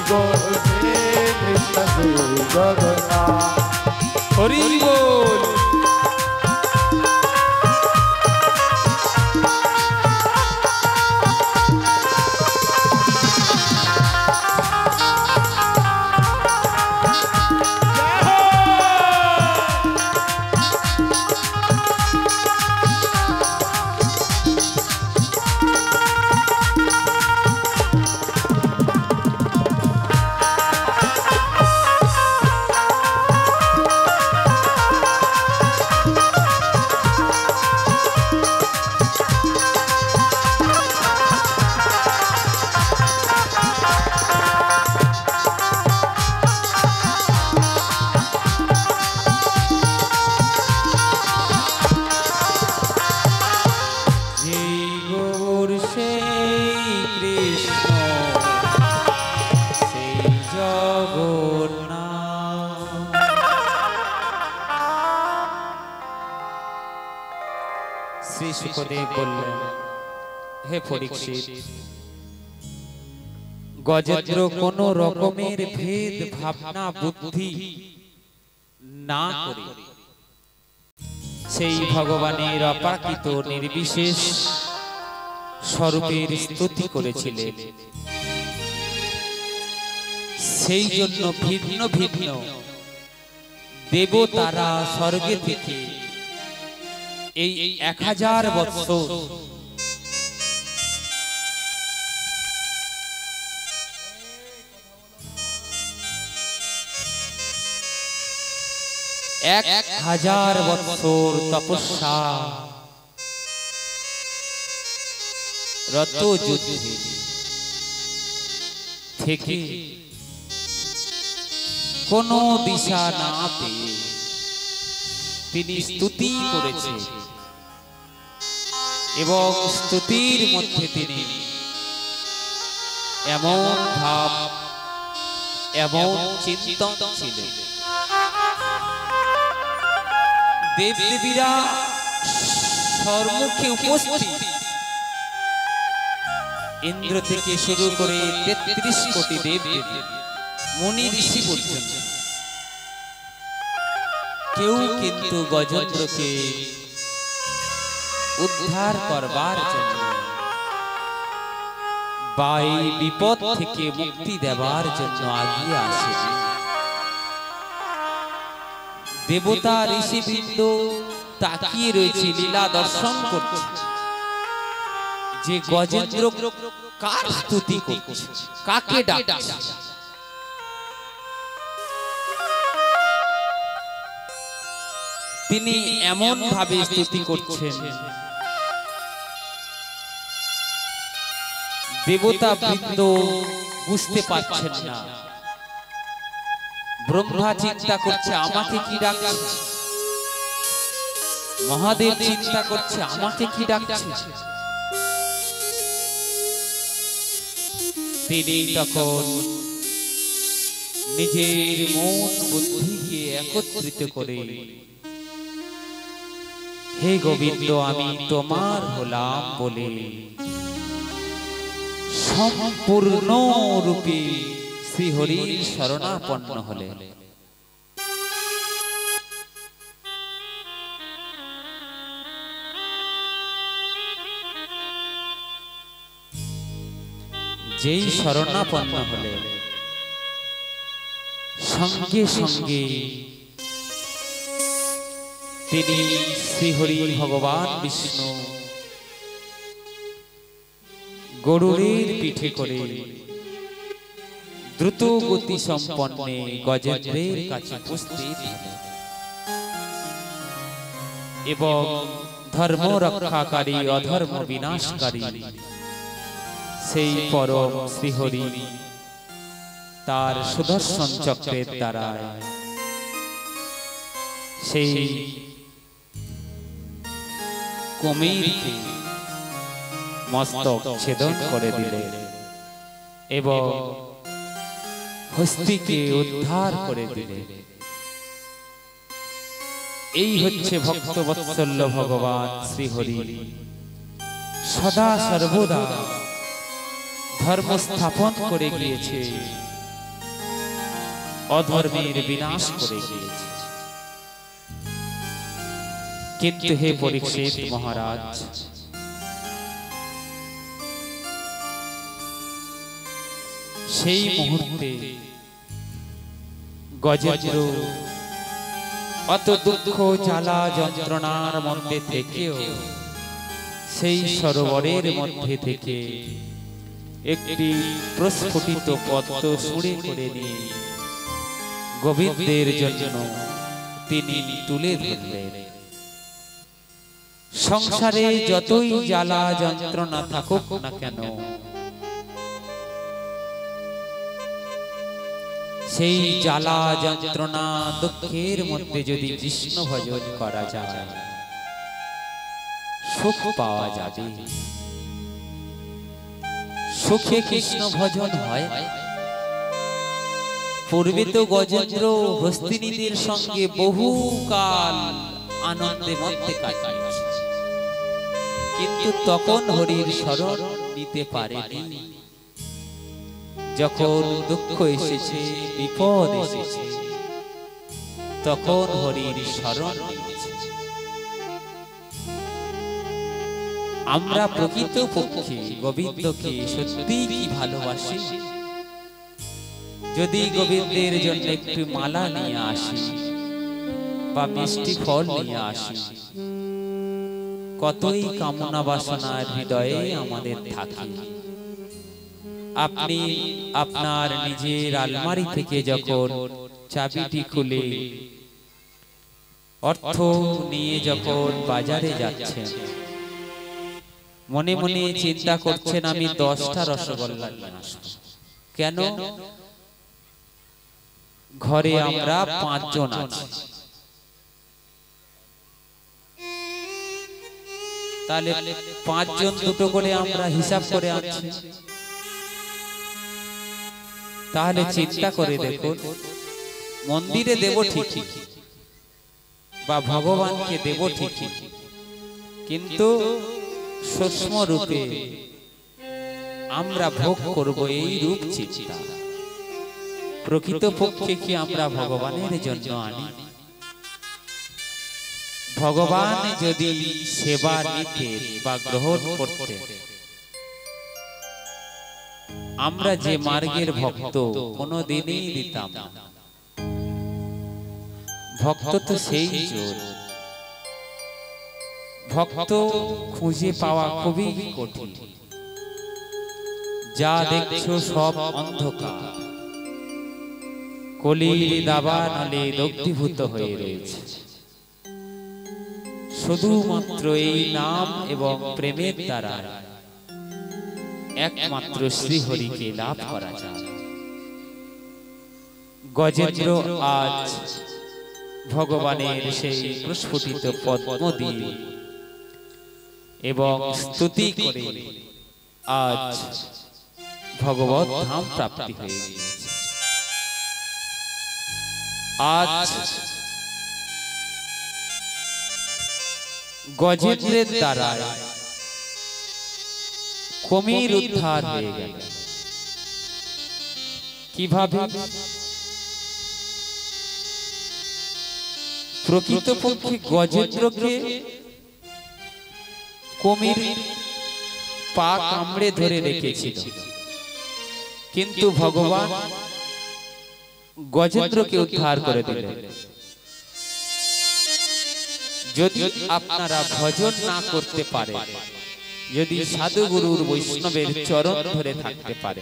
গৌর শ্রী কৃষ্ণ শ্রী গৌর সেই কৃষ্ণ সেই জগন্নাথ। শ্রী শুকদেব বললেন, হে পরীক্ষিত, গজেন্দ্র কোন রকমের ভেদ ভাবনা বুদ্ধি না করে সেই ভগবানের অপ্রাকৃত নির্বিশেষ স্বরূপের স্তুতি করেছিলেন। সেই জন্য ভিন্ন ভিন্ন দেবতারা স্বর্গে থেকে এই 1000 বৎসর এক 1000 বৎসর তপস্যা রত যুদ্ধে থেকে কোন দিশা না পেয়ে তিনি স্তুতি করেছেন এবং স্তুতির মধ্যে তিনি এমন ভাব এমন চিন্তন ছিলেন, দেবদেবীরা সম্মুখে উপস্থিত, ইন্দ্র থেকে শুরু করে 33 কোটি দেবদেবী মুনি ঋষি পর্যন্ত কেউ কিন্তু গজেন্দ্রকে উদ্ধার করবার জন্য বা এই বিপদ থেকে মুক্তি দেবার জন্য আগিয়ে আসে। দেবতা ঋষিবৃন্দ তাকিয়ে রয়েছে, লীলা দর্শন করছে যে গজেন্দ্র কার স্তুতি করছে, কাকে ডাকছে। তিনি এমন ভাবে স্তুতি করছেন, দেবতা বৃন্দ বুঝতে পারছেন না। ব্রহ্মা চিন্তা করছে আমাকে কি ডাকছে, মহাদেব চিন্তা করছে আমাকে কি ডাকছে। তিনি তখন নিজের মন বুদ্ধিকে একত্রিত করে, হে গোবিন্দ আমি তোমার হলাম বলে সম্পূর্ণ রূপে শ্রীহরির শরণাপন্ন হলেন। যেই শরণাপন্ন হলেন সঙ্গে সঙ্গে তিনি শ্রীহরি ভগবান বিষ্ণু গরুড়ের পিঠে করে দ্রুত গতি সম্পন্নে গজেন্দ্রের কাছে উপস্থিত হলেন এবং ধর্ম রক্ষাকারী অধর্ম বিনাশকারী সেই পরম শ্রীহরি তার সুদর্শন চক্রের দ্বারা সেই কুমিরকে মস্তক ছেদন করে দিলেন এবং হস্তিকে উদ্ধার করে দিলেন। এই হচ্ছে ভক্তবৎসল্য ভগবান শ্রীহরি সদা সর্বদা ধর্ম স্থাপন করে গিয়েছে, অধর্মের বিনাশ করে গিয়েছে। কিন্তু হে পরীক্ষিত মহারাজ, সেই মুহূর্তে গজেন্দ্র অত দুঃখ জ্বালা যন্ত্রণার মধ্যে থেকেও সেই সরোবরের মধ্যে থেকে একটি প্রস্ফুটিত পদ্ম সুরে করে নিয়ে গোবিন্দের জন্য তিনি তুলে ধরলেন। সংসারে যতই জ্বালা যন্ত্রণা থাকুক না কেন, সেই জ্বালা যন্ত্রণা দুঃখের মধ্যে যদি কৃষ্ণ ভজন করা যায় সুখ পাওয়া যাবে। সুখে কৃষ্ণ ভজন হয়। পূর্বে তো গজেন্দ্র হস্তিনীদের সঙ্গে বহুকাল আনন্দে মধ্যে কাটিয়েছে, কিন্তু তখন হরির শরণ নিতে পারেনি। যখন দুঃখ এসেছে, বিপদ এসেছে, তখন হরির শরণ নিয়েছে। আমরা প্রকৃত পক্ষে গোবিন্দকে সত্যি কি ভালোবাসি? যদি গোবিন্দের জন্য একটু মালা নিয়ে আসি বা মিষ্টি ফল নিয়ে আসি, কতই কামনা বাসনার হৃদয়ে আমাদের থাকে। আপনি আপনার নিজের আলমারি থেকে যখন চাবিটি খুলে অর্থ নিয়ে যখন বাজারে যাচ্ছেন, মনে মনে চিন্তা করছেন আমি 10টা রসগোল্লা নিয়ে আসব। কেন? ঘরে আমরা 5 জন আছি, তাহলে 5 জন দুটো করে আমরা হিসাব করে আনছি। তাহলে চিন্তা করে দেখুন, মন্দিরে দেব ঠিকই বা ভগবানকে দেব ঠিকই, কিন্তু সূক্ষ্ম রূপে আমরা ভোগ করব এই রূপ চিন্তা। প্রকৃত পক্ষে কি আমরা ভগবানের জন্য আনি? ভগবান যদি সেবা নিতে বা গ্রহণ করতে, আমরা যে মার্গের ভক্ত কোনদিনই দিতাম না। ভক্ত তো সেই জোর, ভক্ত খুঁজে পাওয়া খুবই কঠিন। যা দেখছো সব অন্ধকার, কলির দাবানলে দগ্ধীভূত হয়ে রয়েছে। শুধুমাত্র এই নাম এবং প্রেমের দ্বারা একমাত্র শ্রীহরিকে লাভ করা যায়। গজেন্দ্র আজ ভগবানের সেই প্রস্ফুটিত পদ্ম দিয়ে এবং স্তুতি করে আজ ভগবত ধাম প্রাপ্তি হয়ে গিয়েছে। আজ গজেন্দ্রের দ্বারা কুমির উদ্ধার হয়ে গেল। কিভাবে? প্রকৃতপক্ষে গজেন্দ্রকে কুমির পা কামড়ে ধরে রেখেছিল, কিন্তু ভগবান গজেন্দ্রকে উদ্ধার করে দিলেন। যদি আপনারা ভজন না করতে পারে, যদি সাধু গুরুর বৈষ্ণবের চরণ ধরে থাকতে পারে,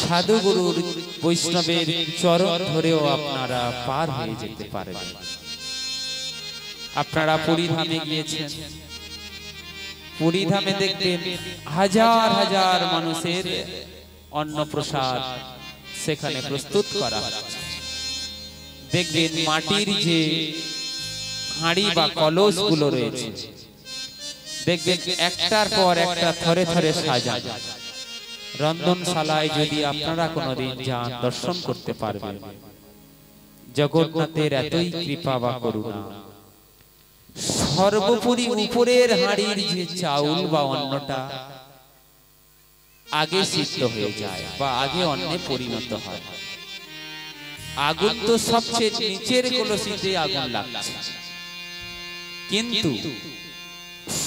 সাধু গুরুর বৈষ্ণবের চরণ ধরেও আপনারা পার হয়ে যেতে পারেন। আপনারা পুরী ধামে গিয়েছেন, পুরী ধামে দেখবেন হাজার হাজার মানুষের অন্নপ্রসাদ সেখানে প্রস্তুত করা হচ্ছে। দেখবেন মাটির যে হাঁড়ি বা কলস গুলো রয়েছে, দেখবেন একটার পর একটা থরে থরে সাজানো। রন্ধনশালায় যদি আপনারা কোনোদিন যান, দর্শন করতে পারবেন। জগন্নাথের এতই কৃপা বা করুণা, সর্বোপরি উপরের হাঁড়ির যে চাউল বা অন্নটা আগে সিদ্ধ হয়ে যায় বা আগে অন্নে পরিণত হয়। আগুন তো সবচেয়ে নিচের কলসিতে আগুন লাগছে, কিন্তু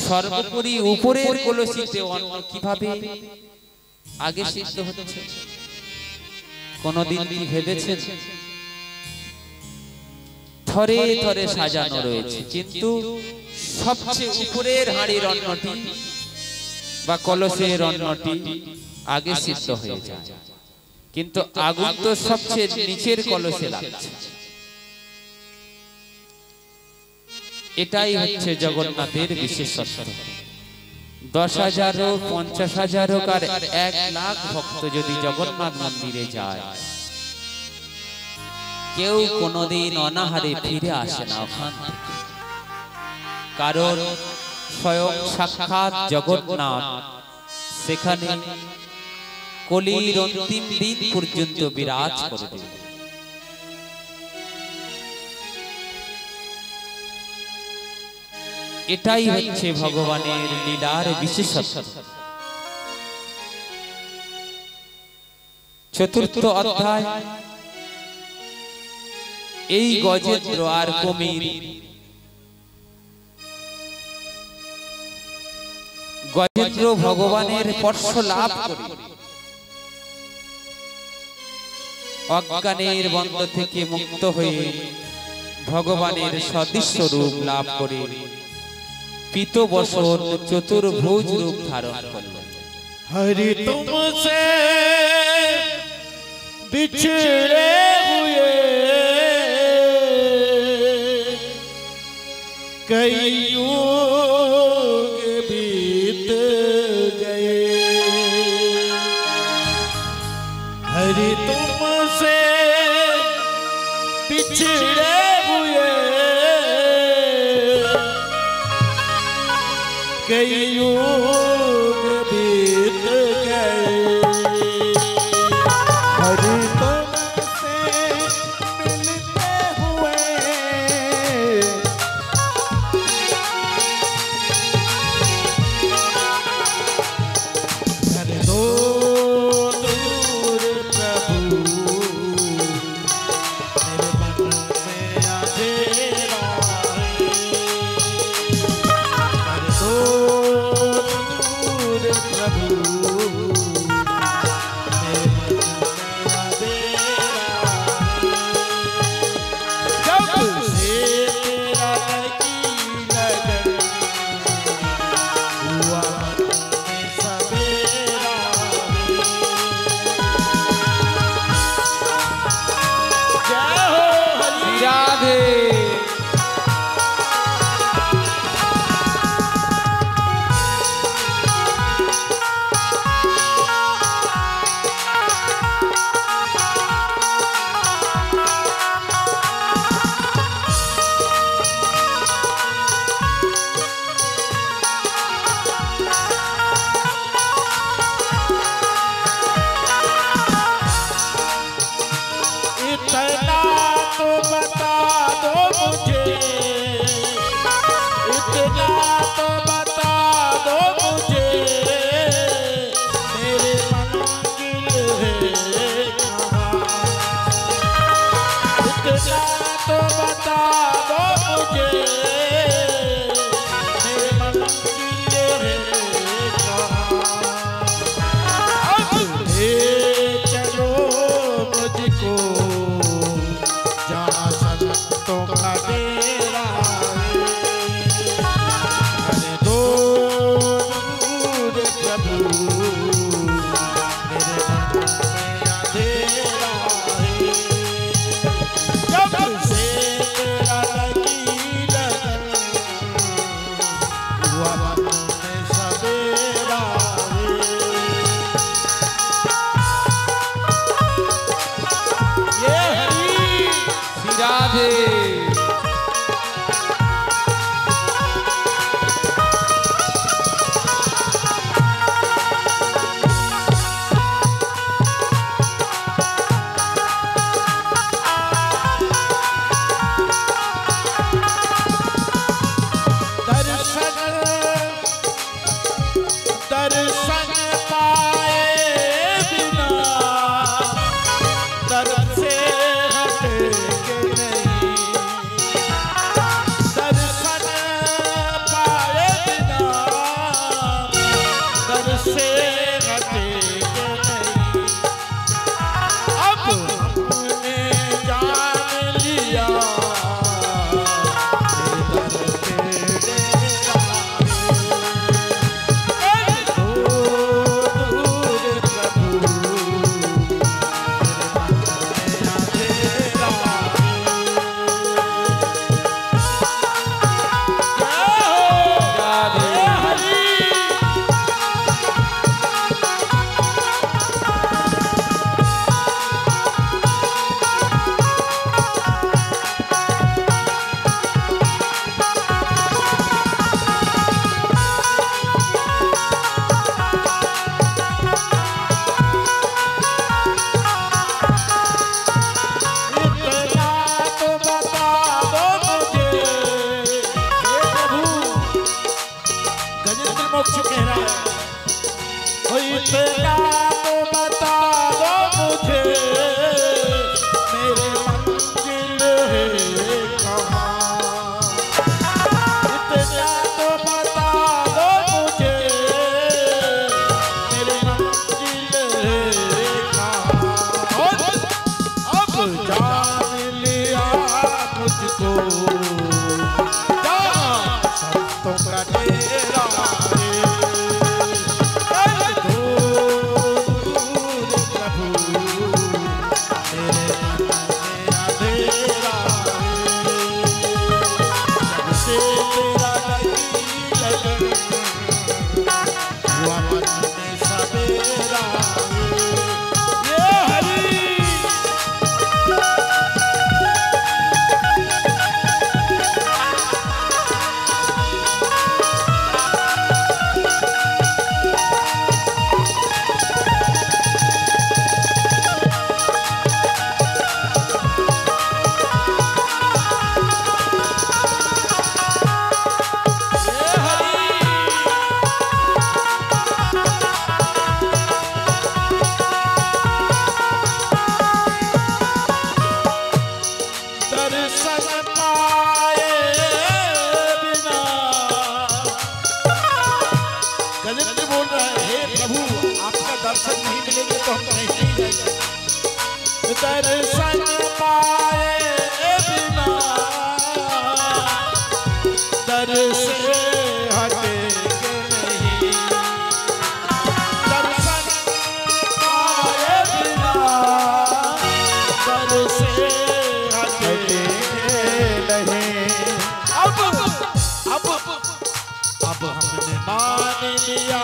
সর্বোপরি উপরের কলসিতে অন্ন কিভাবে আগে সিদ্ধ হচ্ছে? কোনদিন কি ভেবেছেন? থরে থরে সাজানো রয়েছে, কিন্তু সবচেয়ে উপরের হাঁড়ির অন্নটি বা কলসের অন্নটি আগে সিদ্ধ হয়ে যায়, কিন্তু আগুন তো সবচেয়ে নিচের কলসে লাগছে। এটাই হচ্ছে জগন্নাথের বিশেষত্ব। 10,000 হোক, 50,000 হোক আর 1 লাখ ভক্ত যদি জগন্নাথ মন্দিরে যায়, কেউ কোনোদিন অনাহারে ফিরে আসে না ওখান থেকে। কারণ স্বয়ং সাক্ষাৎ জগন্নাথ সেখানে কলির অন্তিম দিন পর্যন্ত বিরাজ করে দেবে। এটাই হচ্ছে ভগবানের লীলার বিশেষত্ব। চতুর্থ অধ্যায় এই গজেন্দ্র আর কুমির গজেন্দ্র ভগবানের স্পর্শ লাভ করে অজ্ঞানের বন্ধ থেকে মুক্ত হয়ে ভগবানের সদৃশ্য রূপ লাভ করে পিত বসন চতুর্ভুজ রূপ ধারণ করলেন। हरि तुमसे बिछड़े हुए कई युग बीत गए, हरि तुमसे बिछड़े हुए कई युग बीत गए, हरि तुमसे मिलते हुए कर दो दूर प्रभु, मेरे मन में अंधेरा है, कर दो दूर प्रभु, मेरे मन में अंधेरा है। जब से तेरा लगी लगन हुआ मन में सवेरा है। जय हो हरि राधे इतना तो बता दो मुझे, इतना तो बता दो मुझे, मेरे मंजिल है कहाँ। इतना तो बता दो मुझे, मेरे मंजिल है कहाँ। अब ले चलो मुझको जहाँ संतों का डेरा है, कर दो दूर प्रभु, मेरे मन में अंधेरा है। जब से तेरा लगी लगन हुआ मन में सवेरा है। ये हरि राधे मोक्ष कह रहा है। इतना तो बता दो मुझे मेरे मंजिल है कहाँ। इतना तो बता दो मुझे मेरे मंजिल है कहाँ। अब जान लिया मुझको जहाँ संतों का डेरा है। दर्शन नहीं मिलेंगे तो हम कहीं नहीं जाएंगे। दर्शन पाए बिना दर से हटेंगे नहीं। दर्शन पाए बिना दर से हटेंगे नहीं। अब हमने मान लिया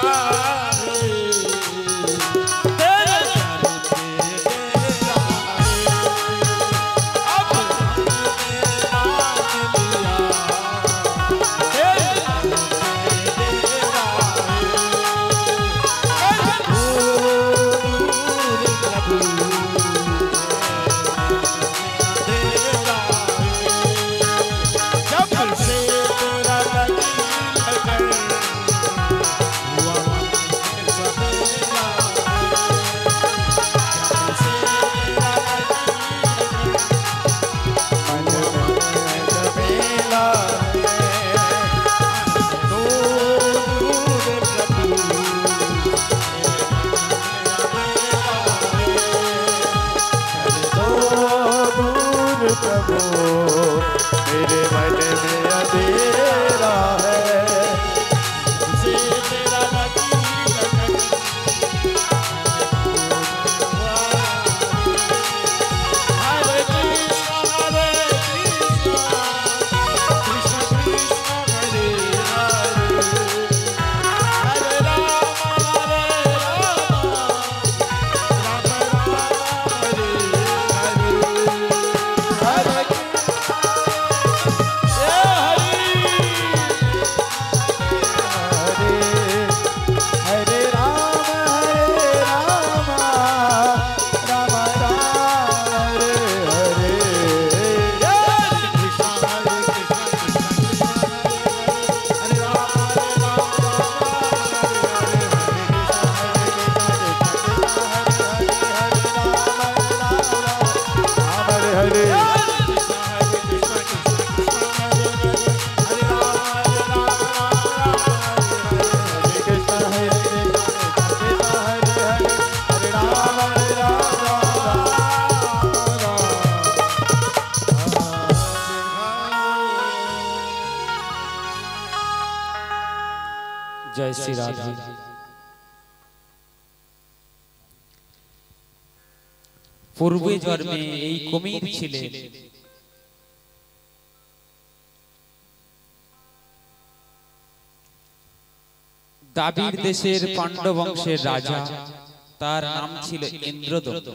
मेरे मन में अंधेरा है। उसे तेरा हरे कृष्ण कृष्ण कृष्ण हरे हरे हरे राम राम हरे हरे जय श्री राधे। पूर्वे जन्मे এই কুমির ছিলেন দাবির দেশের পাণ্ডব বংশের রাজা। তার নাম ছিল ইন্দ্রদত্ত।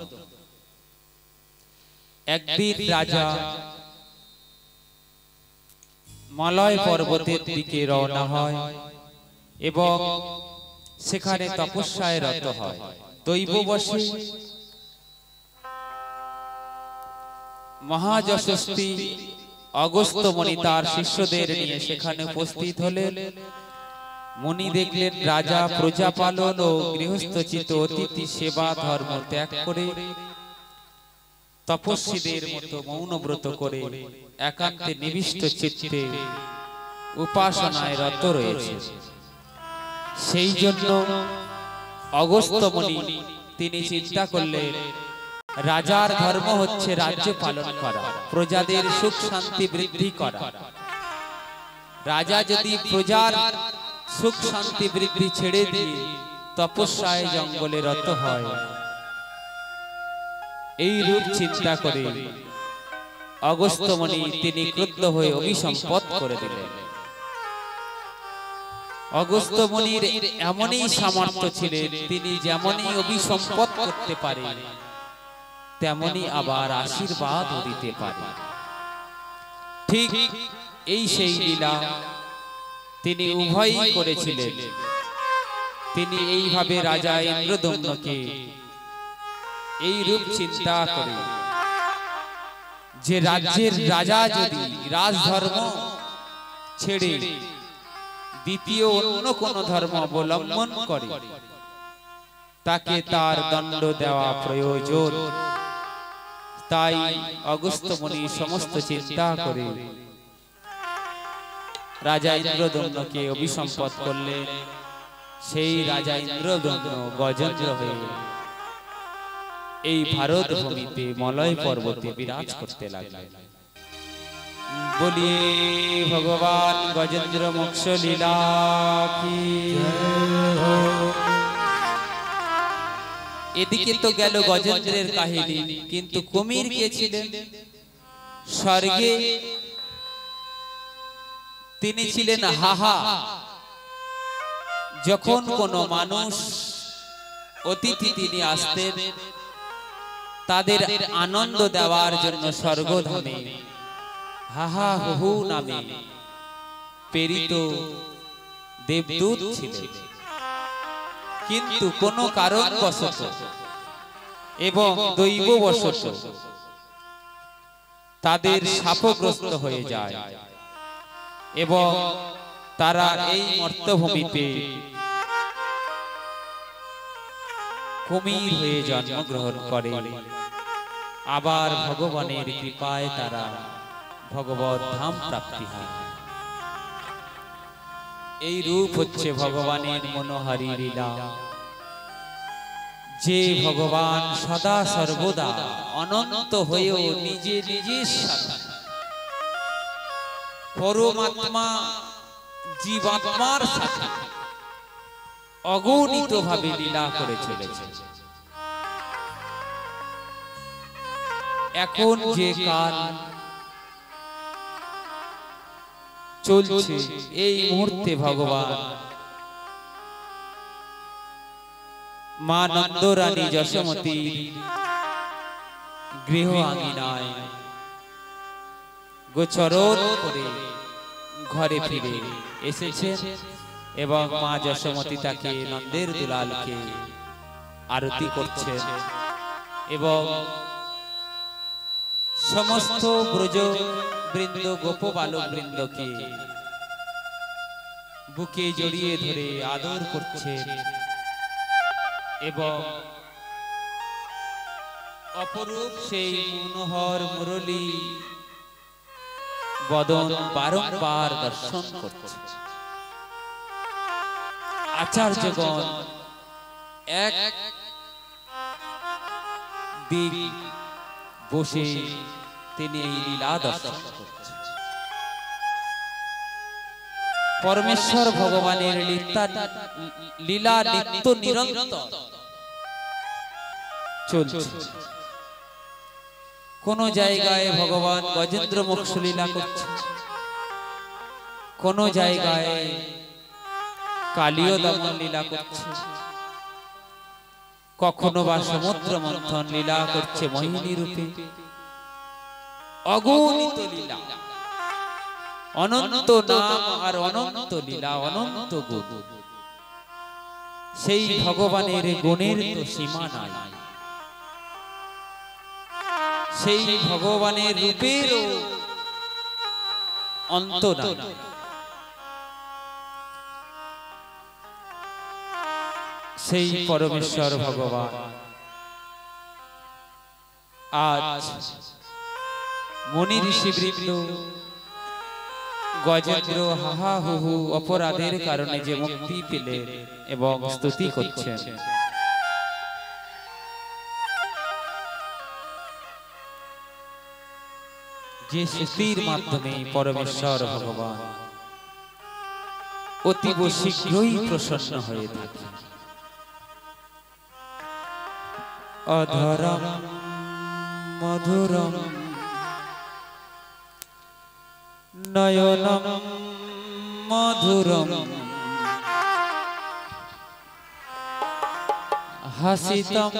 একদিন রাজা মলয় পর্বতের দিকে রওনা হয় এবং সেখানে তপস্যায় রত হয়। দৈববশে মহাযশস্বী অগস্ত্য মুনি তার শিষ্যদের নিয়ে সেখানে উপস্থিত হলেন। মুনি দেখলেন রাজা প্রজা পালন ও গৃহস্থচিত অতিথি সেবা ধর্ম ত্যাগ করে তপস্বীদের মতো মৌনব্রত করে একান্তে নিবিষ্ট চিত্তে উপাসনায় রত রয়েছে। সেই জন্য অগস্ত্য মুনি তিনি চিন্তা করলেন রাজার ধর্ম হচ্ছে রাজ্য পালন করা, প্রজাদের সুখ শান্তি বৃদ্ধি করা। রাজা যদি প্রজার সুখ শান্তি বৃদ্ধি ছেড়ে দিয়ে তপস্যায় জঙ্গলে রত হয়, এই রূপ চিন্তা করে অগস্ত্য মুনি তিনি ক্রুদ্ধ হয়ে অভিসম্পদ করে দিলেন। অগস্ত্য মুনির এমনই সামর্থ্য ছিলেন, তিনি যেমনই অভিসম্পদ করতে পারেন তেমনি আবার আশীর্বাদ দিতে পারেন। ঠিক এই সেই লীলা তিনি উভয়ই করেছিলেন। তিনি এইভাবে রাজা ইন্দ্রদম্নকে এই রূপ চিন্তা করে যে রাজ্যের রাজা যদি রাজধর্ম ছেড়ে দ্বিতীয় অন্য কোন ধর্ম অবলম্বন করে তাকে তার দণ্ড দেওয়া প্রয়োজন। তাই অগস্ত্য মুনি সমস্ত চিন্তা করে রাজা ইন্দ্রদম্নকে অভিসম্পদ করলেন। সেই রাজা ইন্দ্রদম্ন গজেন্দ্র হয়ে এই ভারত ভূমিতে মলয় পর্বতে বিরাজ করতে লাগলেন। বলিয়ে ভগবান গজেন্দ্র মোক্ষ লীলা কি। এদিকে তো গেল গজেন্দ্রের কাহিনী, কিন্তু কুমির কে ছিলেন? স্বর্গে তিনি ছিলেন হাহা। যখন কোনো মানুষ অতিথি তিনি আসতেন, তাদের আনন্দ দেওয়ার জন্য স্বর্গধামে হাহা হুহু নামে প্রেরিত দেবদূত ছিলেন। কিন্তু কোনো কারণবশত এবং দৈববশত তাদের শাপগ্রস্ত হয়ে যায় এবং তারা এই মর্তভূমিতে কুমির হয়ে জন্মগ্রহণ করে। আবার ভগবানের কৃপায় তারা ভগবত ধাম প্রাপ্তি হয়। এই রূপ হচ্ছে ভগবানের মনোহারী লীলা, যে ভগবান সদা সর্বদা অনন্ত হয়েও নিজে নিজের সাথে পরমাত্মা জীবাত্মার সাথে অগণিত ভাবে লীলা করে চলেছে। এখন যে কাল চলছে, এই মুহূর্তে ভগবান মা নন্দরানী যশোমতী গৃহ আঙিনায় গোচরণ করে ঘরে ফিরে এসেছেন এবং মা যশোমতী তাকে নন্দের দুলালকে আরতি করছেন এবং সমস্ত ব্রজ বৃন্দ গোপ বালক বৃন্দকে বুকে জড়িয়ে ধরে আদর করছেন এবং অপরূপ সেই মনোহর মুরলী বদন বারংবার দর্শন করছে। আচার্যগণ এক দিক বসে তিনি এই লীলা দর্শন করছেন। পরমেশ্বর ভগবানের লীলা নিত্য নিরন্তর চলছে। কোন জায়গায় ভগবান গজেন্দ্র মোক্ষ লীলা করছে, কোন জায়গায় কালীয় দমন লীলা করছে, কখনো বা সমুদ্র মন্থন লীলা করছে মোহিনী রূপে। অগণিত লীলা, অনন্ত নাম আর অনন্ত লীলা, অনন্ত গুণ। সেই ভগবানের গুণের তো সীমা নাই, সেই ভগবানের রূপের অন্ত নাই। সেই পরমেশ্বর ভগবান আজ মুনি ঋষিবৃন্দ গজেন্দ্র হাহা হুহু অপরাধের কারণে যে মুক্তি পেলেন এবং স্তুতি করছেন, যে স্তুতির মাধ্যমে পরমেশ্বর ভগবান অতীব শীঘ্রই প্রসন্ন হয়ে থাকে। অধরম মধুরম নয়নম মধুরম হাসিতম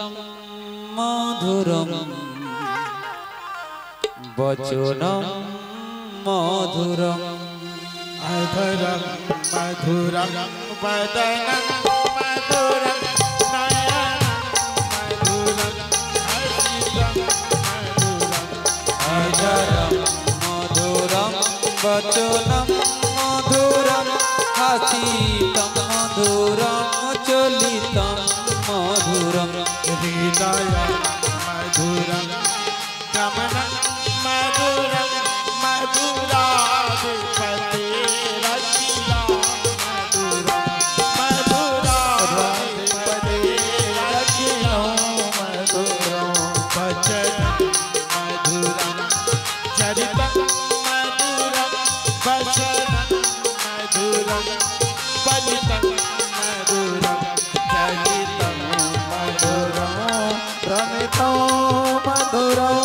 মধুরম বচনম মধুরম अधरम मधुरम वदनम मधुरम नयनम मधुरम हसितम मधुरम अधरम मधुरम वचनम मधुरम हासितम मधुरम चलितम मधुरम हृदयम मधुरम गमनम मधुरम मधुराधिपते रचिला मधुरम मधुराधिपते रचिलो मधुरम वचनम मधुरम चरितम मधुरम वचनम मधुरम पलितम मधुरम चरितम मधुरम रमितो मधुरम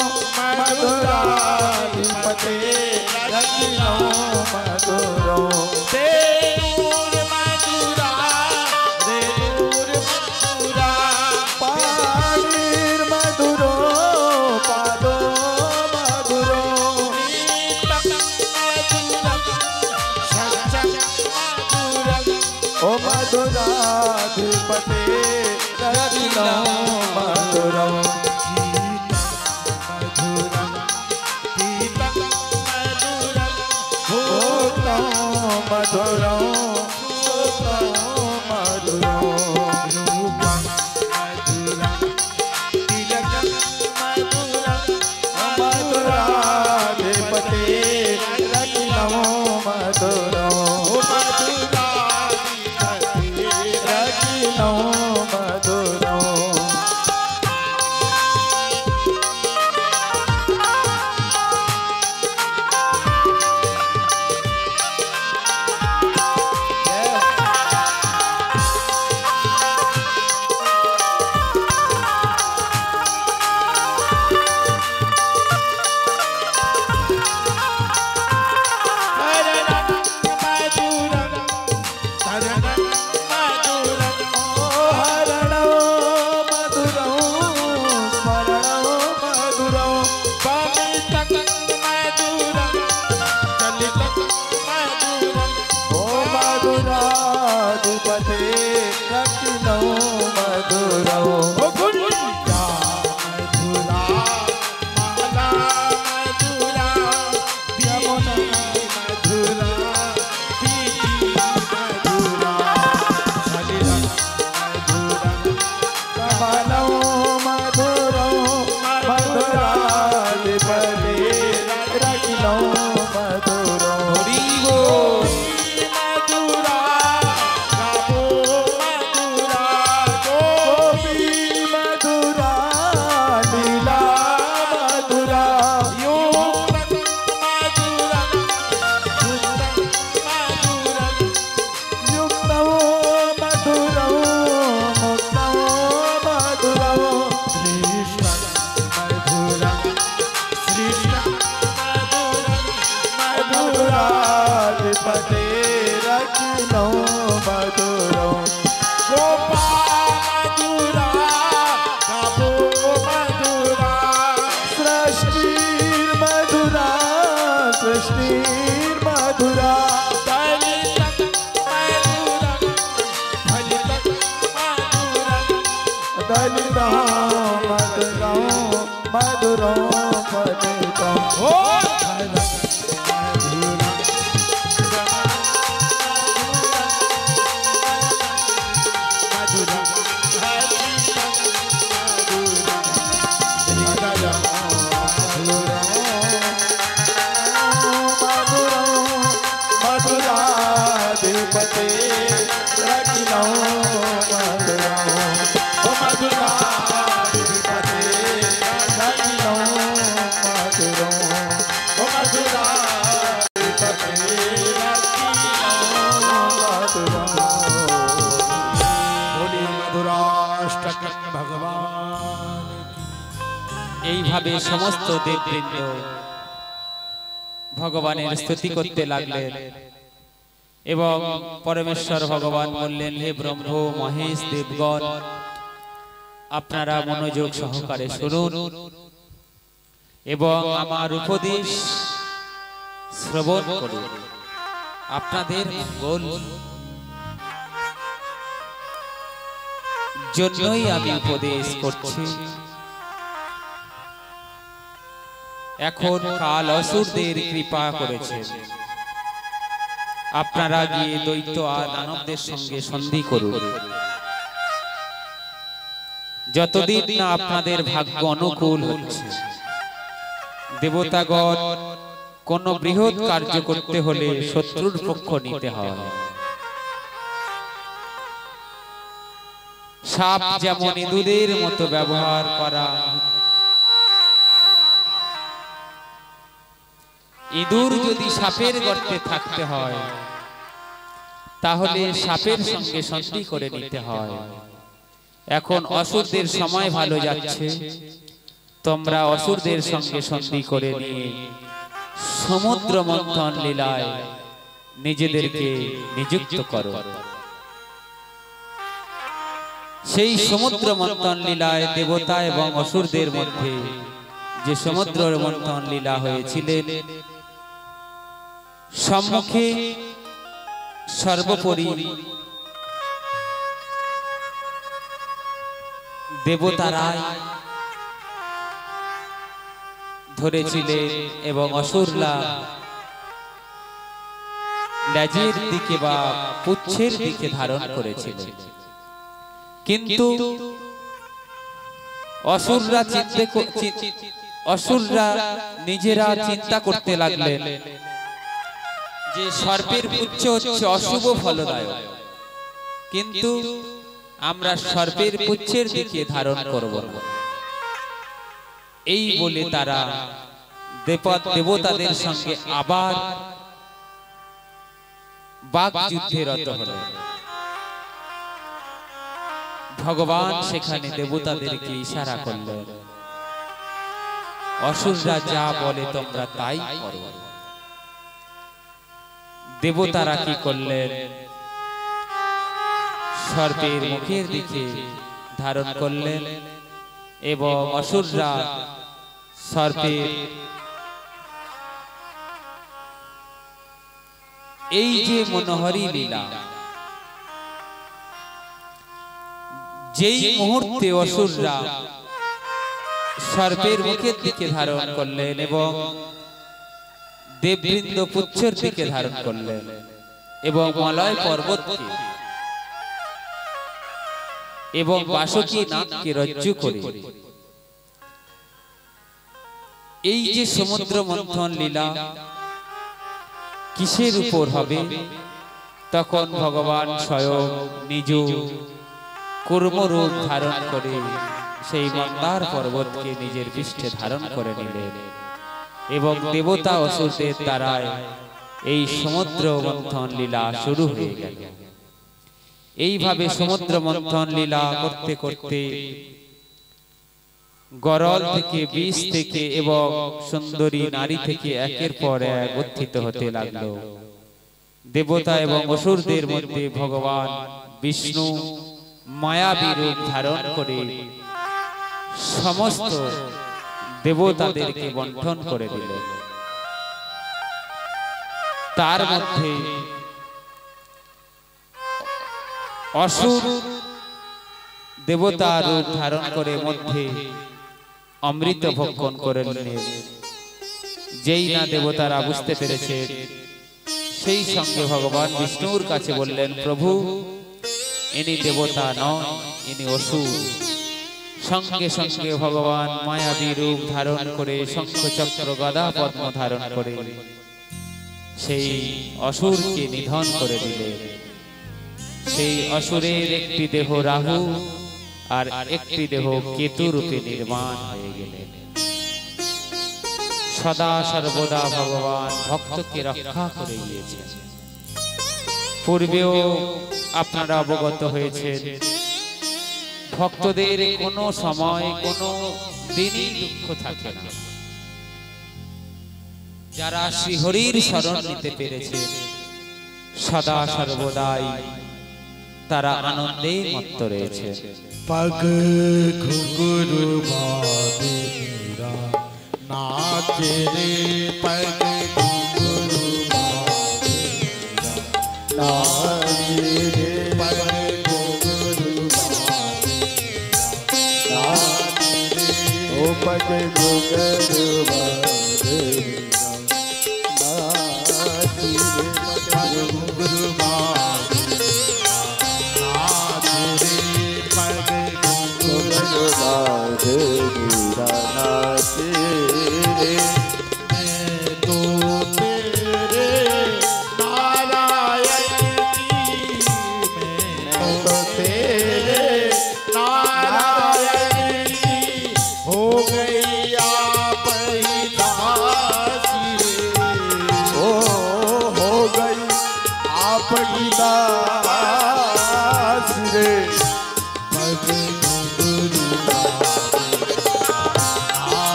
मधुराधिपते रचिलो मधुरम देऊर मधुरा देऊर मधुरा पाणिर मधुरो पादो मधुरो नीतम मधुरम सच्चम मधुरम ओ मधुराधिपते रचिलो मधुरम मधुरो मधुरो रूपम मधुरम तिलकम मधुरम मधुराधिपते रचिलो मधुरो मधुराधिपते रचिलो मधुरो मधुराधिपते रचिलो मधुरो गोपाल मधुरा गावो मधुरा सृष्टिर मधुरा सृष्टिर मधुरा दलित मधुरा फलित मधुरा दलित मधुरा मधुरो फलित हो मधुरा पते रखिलो मधुरा ओ मधुराधिपते रखिलो मधुरा ओ मधुराधिपते रखिलो मधुरा बोलिए मधुराष्टक भगवान এইভাবে সমস্ত দেববৃন্দ ভগবানের স্তুতি করতে লাগলেন এবং পরমেশ্বর ভগবান বললেন, হে ব্রহ্ম মহেশ দেবগণ, আপনারা মনোযোগ সহকারে শুনুন এবং আমার উপদেশ শ্রবণ করুন। আপনাদের মঙ্গল জন্যই আমি উপদেশ করছি। এখন কাল অসুরদের কৃপা করেছেন, আপনারা গিয়ে দৈত্য আর দানবদের সঙ্গে সন্ধি করুন। যতদিন না আপনাদের ভাগ্য অনুকূল হচ্ছে, দেবতাগণ কোন বৃহৎ কার্য করতে হলে শত্রুর পক্ষ নিতে হয়। সাপ যেমন ইঁদুরের মতো ব্যবহার করা, ইঁদুর যদি সাপের গর্তে থাকতে হয় তাহলে সাপের সঙ্গে সন্ধি করে নিতে হয়। এখন অসুরদের সময় ভালো যাচ্ছে, তোমরা অসুরদের সঙ্গে সন্ধি করে নিয়ে সমুদ্র মন্থন লীলায় নিজেদেরকে নিযুক্ত করো। সেই সমুদ্র মন্থন লীলায় দেবতা এবং অসুরদের মধ্যে যে সমুদ্র মন্থন লীলা হয়েছিলেন, সম্মুখে সর্বোপরি দেবতারাই ধরেছিলেন এবং অসুররা লেজের দিকে বা পুচ্ছের দিকে ধারণ করেছিলেন। কিন্তু অসুররা নিজেরা চিন্তা করতে লাগলেন যে সর্পের পুচ্ছ হচ্ছে অশুভ ফলদায়ক, কিন্তু আমরা সর্পের পুচ্ছের দিকে ধারণ করব না। এই বলে তারা দেবতাদের সঙ্গে আবার বাক যুদ্ধে রত হলেন। ভগবান সেখানে দেবতাদেরকে ইশারা করলেন, অসুররা যা বলে তোমরা তাই করো। দেবতারা কি করলেন? সর্পের মুখের দিকে ধারণ করলেন এবং অসুররা সর্পের এই যে মনোহরী লীলা, যেই মুহূর্তে অসুররা সর্পের মুখের দিকে ধারণ করলেন এবং দেববৃন্দ পুচ্ছের দিকে ধারণ করলেন এবং মলয় পর্বতকে এবং বাসুকী নাগকে রজ্জু করে এই যে সমুদ্র মন্থন লীলা কিসের উপর হবে, তখন ভগবান স্বয়ং নিজ কর্মরূপ ধারণ করে সেই মন্দার পর্বতকে নিজের পৃষ্ঠে ধারণ করে নিলেন এবং দেবতা অসুরদের দ্বারায় এই সমুদ্র মন্থন লীলা শুরু হয়ে গেল। এইভাবে সমুদ্র মন্থন লীলা করতে করতে গরল থেকে, বিষ থেকে এবং সুন্দরী নারী থেকে একের পর এক উত্থিত হতে লাগলো। দেবতা এবং অসুরদের মধ্যে ভগবান বিষ্ণু মায়াবী রূপ ধারণ করে সমস্ত দেবতাদেরকে বন্টন করে দিলেন। তার মধ্যে অসুর দেবতা রূপ ধারণ করে মধ্যে অমৃত ভক্ষণ করে নিলেন। যেই না দেবতারা বুঝতে পেরেছে, সেই সঙ্গে ভগবান বিষ্ণুর কাছে বললেন, প্রভু ইনি দেবতা নয়, ইনি অসুর। সঙ্গে সঙ্গে ভগবান মায়াবী রূপ ধারণ করে শঙ্খ চক্র গদা পদ্ম ধারণ করে সেই অসুরকে নিধন করে দিলেন। সেই অসুরের একটি দেহ রাহু আর একটি দেহ কেতু রূপে নির্মাণ হয়ে গেলেন। সদা সর্বদা ভগবান ভক্তকে রক্ষা করে গিয়েছেন। পূর্বেও আপনারা অবগত হয়েছেন, ভক্তদের কোনো সময় কোনো দিনই দুঃখ থাকে না। যারা শ্রীহরির শরণ নিতে পেরেছে সদা সর্বদাই তারা আনন্দে মত্ত রয়েছে। पग घुंघरू बांधे मीरा नाचे रे, पग घुंघरू बांधे मीरा नाचे रे, पग घुंघरू बांधे मीरा नाचे रे, ओ पग घुंघरू बांधे मीरा नाचे रे, पग घुंघरू बांधे बाधे मीरा नाचे रे। मैं तो तेरे नारायण की, मैं तो तेरे नारायण की हो गई आप ही दासी रे। ओ हो गई आप ही दासी रे। पग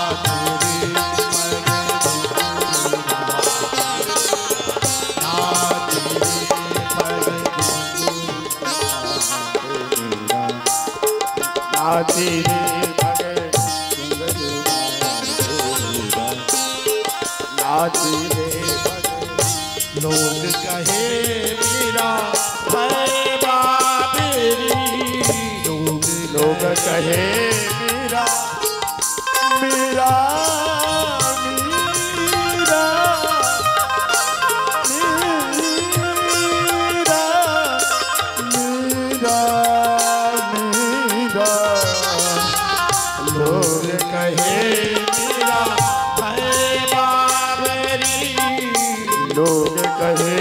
नाचे रे, पग घुंघरू नाचे रे, पग लोग कहे मेरा है बाबेरी, लोग कहे मेरा मेरा मीरा मीरा मीरा मीरा। लोग कहे मेरा है बाबरी, लोग कहे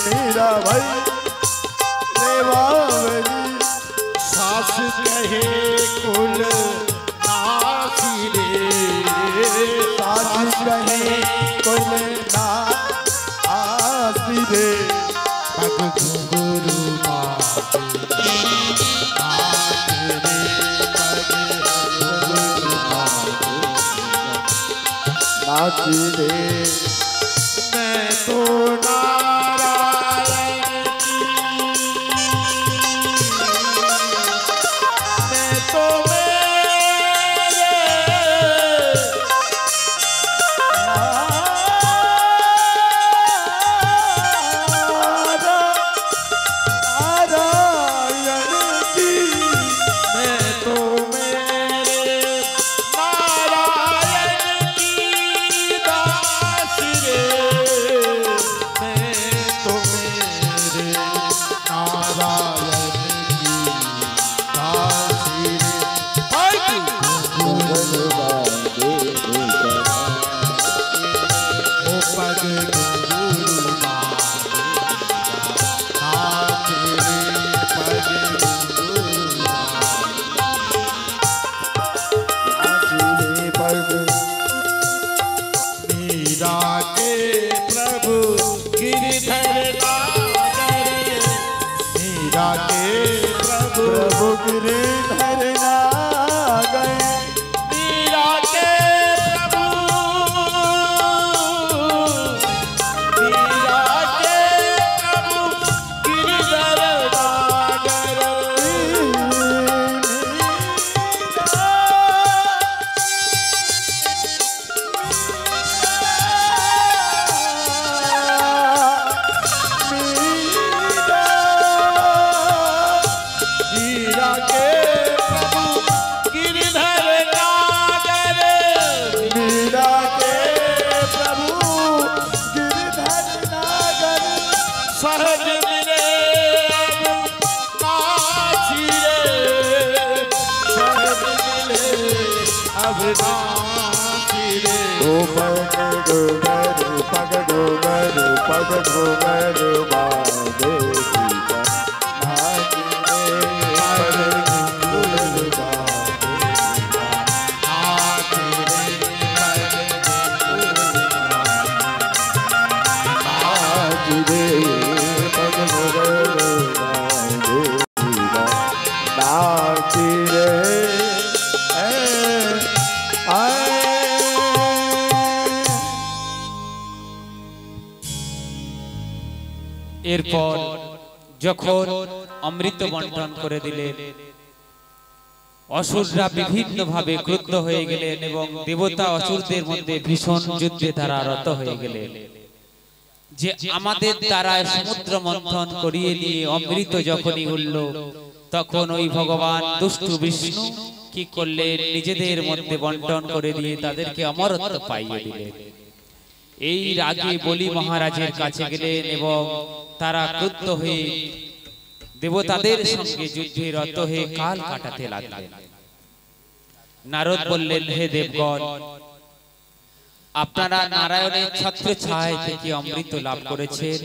मेरा भाई रे बाबरी। सास कहे कुल नासी रे, सास कहे कुल नासी रे। पग घुंघरू बांधे नाचे रे, पग घुंघरू बांधे नाचे रे। मैं तो नारायण की, मैं तो मेरे नारायण की, मैं तो मेरे नारायण की दासी रे। मैं तो मेरे नारायण की दासी रे। पग घुंघरू बांधे मीरा, ओ पग घुंघरू बांधे नाचे रे, पग घुंघरू नाचे रे, पग। मीरा के प्रभु गिरधर नागर, मीरा के प्रभु गिरधर नागर। मीरा के प्रभु, मीरा के प्रभु गिरधर नागर। मीरा के प्रभु गिरधर नागर, मीरा के प्रभु गिरधर नागर। सहज मिले नाची रे, सहज मिले अब नाची रे। ओ पग घुंघरू, पग घुंघरू, पग घुंघरू बांधे मीरा तीरे এরপর যখন অমৃত বন্টন করে দিলেন, অসুররা বিভিন্ন ভাবে ক্রুদ্ধ হয়ে গেলেন এবং দেবতা অসুরদের মধ্যে ভীষণ যুদ্ধে তারা রত হয়ে গেলেন যে আমাদের দ্বারা সমুদ্র মন্থন করিয়ে নিয়ে অমৃত যখনই উঠল, তখন ওই ভগবান দুষ্টু বিষ্ণু কি করলেন, নিজেদের মধ্যে বন্টন করে দিয়ে তাদেরকে অমরত্ব পাইয়ে দিলেন। এই রাগে বলি মহারাজের কাছে গেলেন এবং তারা ক্রুদ্ধ হয়ে দেবতাদের সঙ্গে যুদ্ধে রত হয়ে কাল কাটাতে লাগলেন। নারদ বললেন, হে দেবগণ, আপনারা নারায়ণের ছত্র ছায় থেকে অমৃত লাভ করেছেন,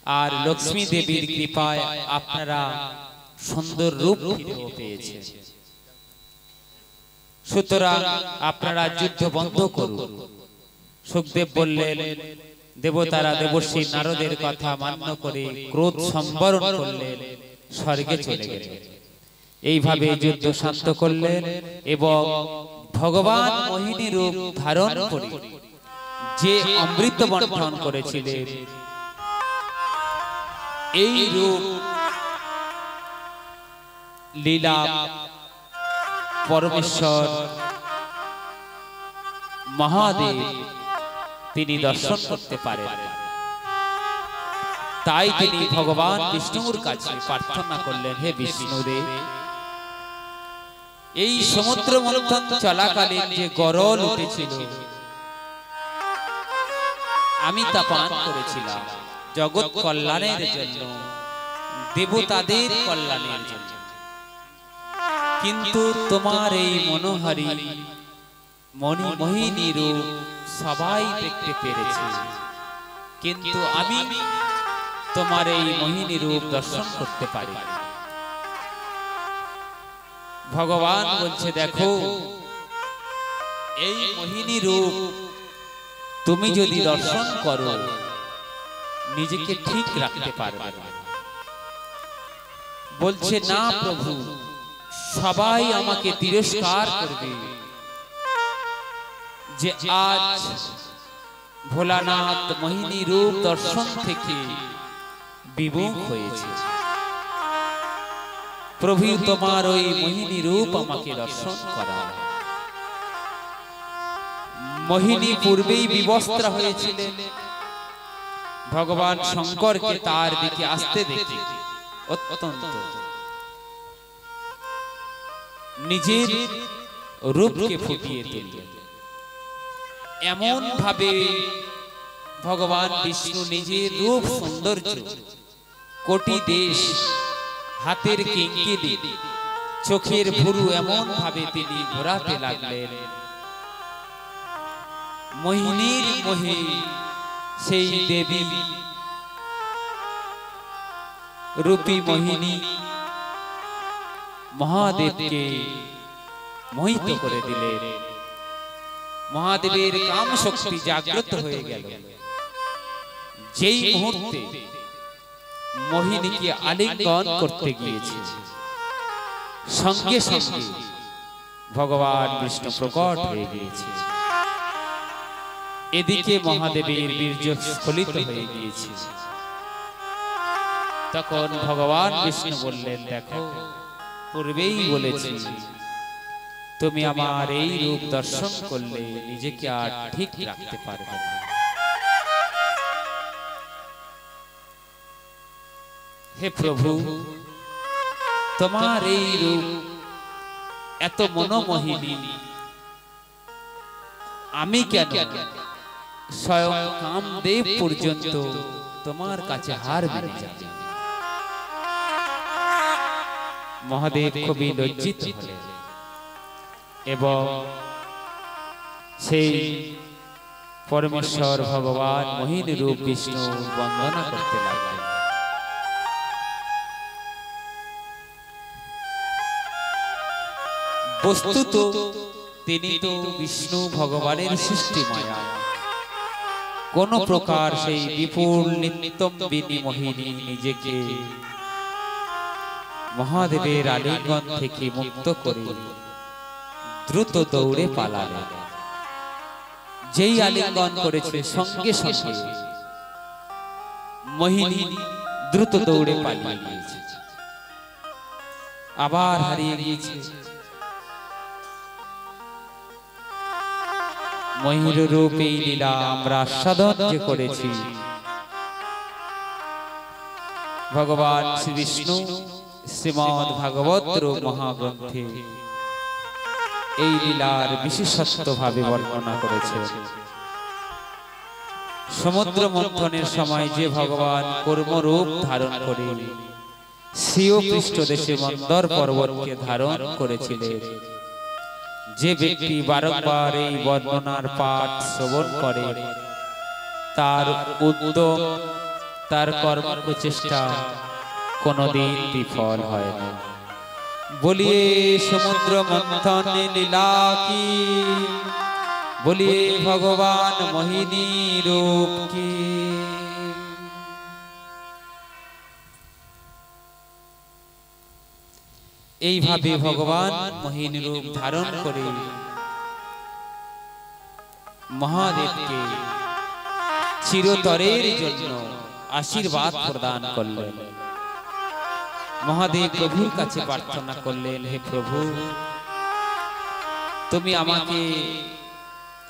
আর লক্ষ্মী দেবীর কৃপায় আপনারা সুন্দর রূপ ফিরেও পেয়েছেন। সুতরাং আপনারা যুদ্ধ বন্ধ করুন। সুখদেব বললেন, দেবতারা দেবর্ষি নারদের কথা মান্য করে ক্রোধ সম্বরণ করলেন, স্বর্গে চলে গেলেন। এইভাবে যুদ্ধ শান্ত করলেন এবং ভগবান মোহিনী রূপ ধারণ করে যে অমৃত বন্টন করেছিলেন, এই রূপ লীলা পরমেশ্বর মহাদেব তিনি দর্শন করতে পারেন। তাই তিনি ভগবান বিষ্ণুর কাছে প্রার্থনা করলেন, হে বিষ্ণুদেব, এই সমুদ্র মন্থন চলাকালীন যে গরল উঠেছিল আমি তা পান করেছিলাম জগৎ কল্যাণের জন্য, দেবতাদের কল্যাণের জন্য। কিন্তু তোমার এই মনোহারী মোহিনী রূপ সবাই দেখতে পেরেছে, কিন্তু আমি তোমার এই মোহিনী রূপ দর্শন করতে পারি। ভগবান বলছে, দেখো, এই মোহিনী রূপ তুমি যদি দর্শন করো নিজেকে ঠিক রাখতে পারবে না। বলছে, না প্রভু, সবাই আমাকে তিরস্কার করবে যে আজ ভোলানাথ মোহিনী রূপ দর্শন থেকে বিমুখ হয়েছে। প্রভু, তোমার ওই মোহিনী রূপ আমাকে দর্শন করা। মোহিনী পূর্বেই বিবস্ত্রা হয়েছিলেন, ভগবান শঙ্করকে তার দিকে আসতে দেখে অত্যন্ত নিজের রূপকে ফুটিয়ে তুললেন। এমন ভাবে ভগবান বিষ্ণু নিজের রূপ সৌন্দর্য, কোটি দেশ, হাতের কিঙ্কিলি, চোখের ভুরু এমন ভাবে তিনি ঘোরাতে লাগলেন। মোহিনীর মোহে সেই দেবী রূপী মোহিনী মহাদেবকে মোহিত করে দিলেন। মহাদেবের কাম শক্তি জাগ্রত হয়ে গেল। যেই মুহূর্তে মোহিনীকে আলিঙ্গন করতে গিয়েছে, সঙ্গে সঙ্গে ভগবান বিষ্ণু প্রকট হয়ে গিয়েছে। এদিকে মহাদেবের বীর্য স্খলিত হয়ে গিয়েছে। তখন ভগবান বিষ্ণু বললেন, দেখো, পূর্বেই বলেছি তুমি আমার এই রূপ দর্শন করলে নিজেকে আর ঠিক রাখতে পারবে না। হে প্রভু, তোমার এই রূপ এত মনোমোহিনী, আমি কেন স্বয়ং কামদেব পর্যন্ত তোমার কাছে হার মেনে যাব। মহাদেব খুবই লজ্জিত হলেন এবং সেই পরমেশ্বর ভগবান মোহিনী রূপ বিষ্ণু বন্দনা করতে লাগলেন। বস্তুত তিনি তো বিষ্ণু ভগবানের সৃষ্টি মায়া, কোন প্রকার সেই বিপুল নিত্যম্বিনী মোহিনী নিজেকে মহাদেবের আলিঙ্গন থেকে মুক্ত করে দ্রুত দৌড়ে পালালেন। যেই আলিঙ্গন করেছে সঙ্গে সঙ্গে মোহিনী দ্রুত দৌড়ে পালিয়ে গিয়েছে, আবার হারিয়ে গিয়েছে। মহির রূপ এই লীলা আমরা আস্বাদন যে করেছি, ভগবান শ্রী বিষ্ণু শ্রীমদ্ ভাগবত মহাগ্রন্থে এই লীলার বিশেষত্ব ভাবে বর্ণনা করেছে। সমুদ্র মন্থনের সময় যে ভগবান কর্মরূপ ধারণ করে স্বীয় পৃষ্ঠদেশে মন্দর পর্বতকে ধারণ করেছিলেন, যে ব্যক্তি বারংবার এই বর্ণনার পাঠ শ্রবণ করে তার উদ্যম, তার কর্ম প্রচেষ্টা কোনদিন বিফল হয় না। বলিয়ে সমুদ্র মন্থন লীলা কি, বলিয়ে ভগবান মোহিনী রূপ কি। এইভাবে ভগবান মোহিনী রূপ ধারণ করে মহাদেবকে চিরতরের জন্য আশীর্বাদ প্রদান করলেন। মহাদেব প্রভুর কাছে প্রার্থনা করলেন, হে প্রভু, তুমি আমাকে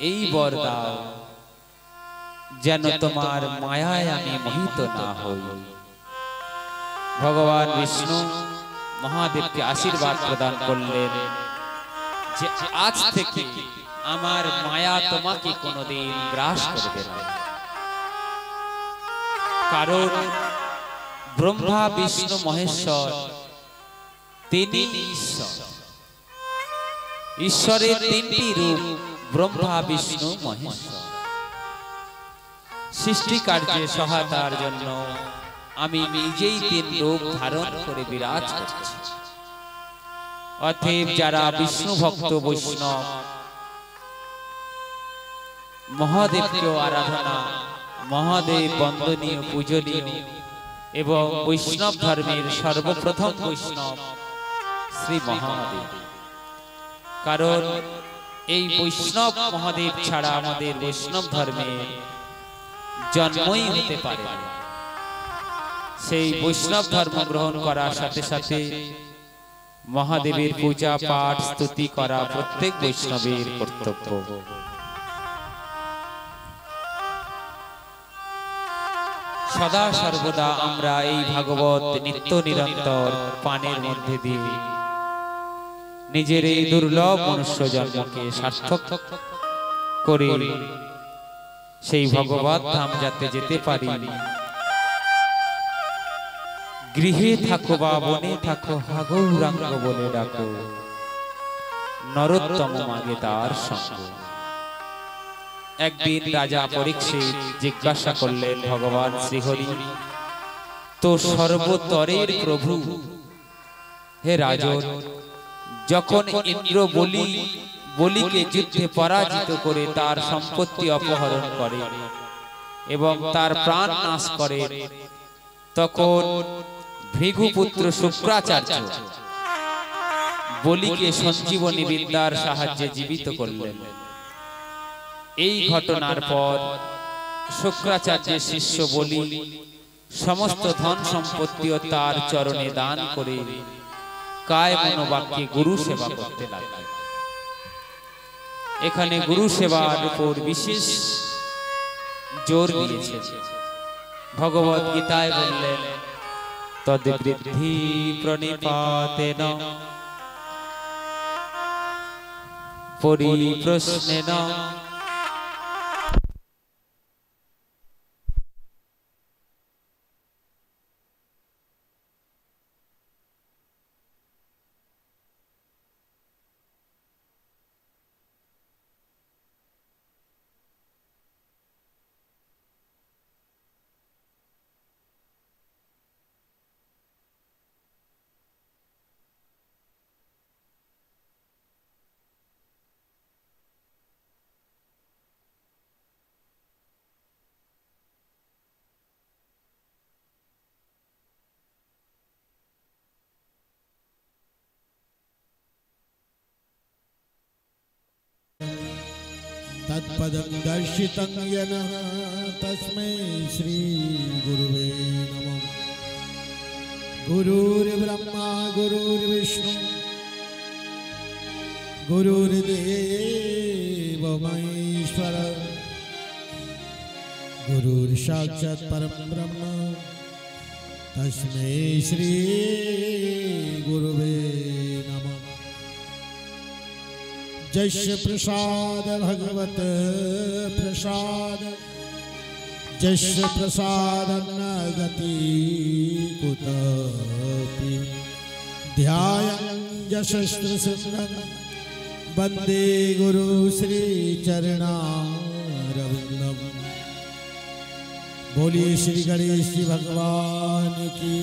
এই বর দাও যেন তোমার মায়ায় আমি মোহিত না হই। ভগবান বিষ্ণু মহাদেবকে আশীর্বাদ প্রদান করলেন যে আজ থেকে আমার মায়া তোমাকে কোনোদিন গ্রাস করবে না। কারণ ব্রহ্মা বিষ্ণু মহেশ্বর তিনি ঈশ্বর। ঈশ্বরের তিনটি রূপ ব্রহ্মা বিষ্ণু মহেশ্বর। সৃষ্টি কার্যে সহায়তার জন্য আমি নিজেই তিন রূপ ধারণ করে বিরাজ করছি। অতএব যারা বিষ্ণু ভক্ত বৈষ্ণব মহাদেবকে আরাধনা, মহাদেব বন্দনীয় পূজনীয় এবং বৈষ্ণব ধর্মের সর্বপ্রথম বৈষ্ণব শ্রী মহাদেব। কারণ এই বৈষ্ণব মহাদেব ছাড়া আমাদের বৈষ্ণব ধর্মে জন্মই হতে পারে না। সেই বৈষ্ণব ধর্ম গ্রহণ করার সাথে সাথে মহাদেবের পূজা পাঠ স্তুতি করা প্রত্যেক বৈষ্ণবের কর্তব্য। সদা সর্বদা আমরা এই ভাগবত নিত্য নিরন্তর পানের মধ্যে দিয়ে নিজের এই দুর্লভ মনুষ্য জন্মকে সার্থক করে সেই ভগবত ধাম যাতে যেতে পারি। গৃহে থাকো বা বনে থাকো, হাগৌরাঙ্গ বলে ডাকো, নরোত্তম মাগে তার সঙ্গ। একদিন রাজা পরীক্ষিত জিজ্ঞাসা করলেন ভগবান শ্রীহরি, তো সর্বতরের প্রভু হে রাজন, যখন ইন্দ্র বলিকে যুদ্ধে পরাজিত করে তার সম্পত্তি অপহরণ করে এবং তার প্রাণ নাশ করে, তখন ভৃগুপুত্র শুক্রাচার্য বলিকে সঞ্জীবনী বিদ্যার সাহায্যে জীবিত করলেন। এই ঘটনার পর শুক্রাচার্যের শিষ্য বলি সমস্ত ধন সম্পত্তি ও তার চরণে দান করে কায় মনোবাক্যে গুরু সেবা করতে লাগলেন। এখানে গুরু সেবার উপর বিশেষ জোর দিয়েছে। ভগবত গীতায় বললেন, তদ্বৃদ্ধি প্রণিপাতেন পরিপ্রশ্নেন तत्पदं दर्शितं येन तस्मै श्री गुरुवे नमः। गुरुर्ब्रह्मा गुरुर्विष्णु गुरुर्देव महेश्वर गुरुर्साक्षात् परं ब्रह्म तस्मै श्री गुरुवे नमः। जस्य प्रसाद भगवत प्रसाद जस्य प्रसाद न गति कुतपि ध्यायं यशस्त्र सिद्धं वंदे गुरु श्री चरणारविंदम। बोलिए श्री गणेश जी भगवान की,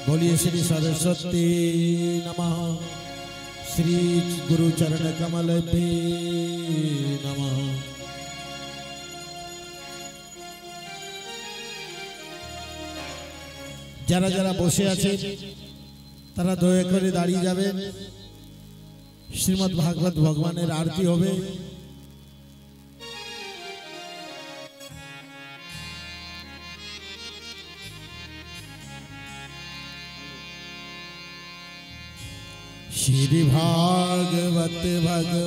बोलिए श्री सरस्वती नमः, श्री गुरु चरण कमल पे नमः। যারা যারা বসে আছে তারা দয়া করে দাঁড়িয়ে যাবেন। শ্রীমদ্ ভাগবত ভগবানের আরতি হবে। श्री भागवत भगवत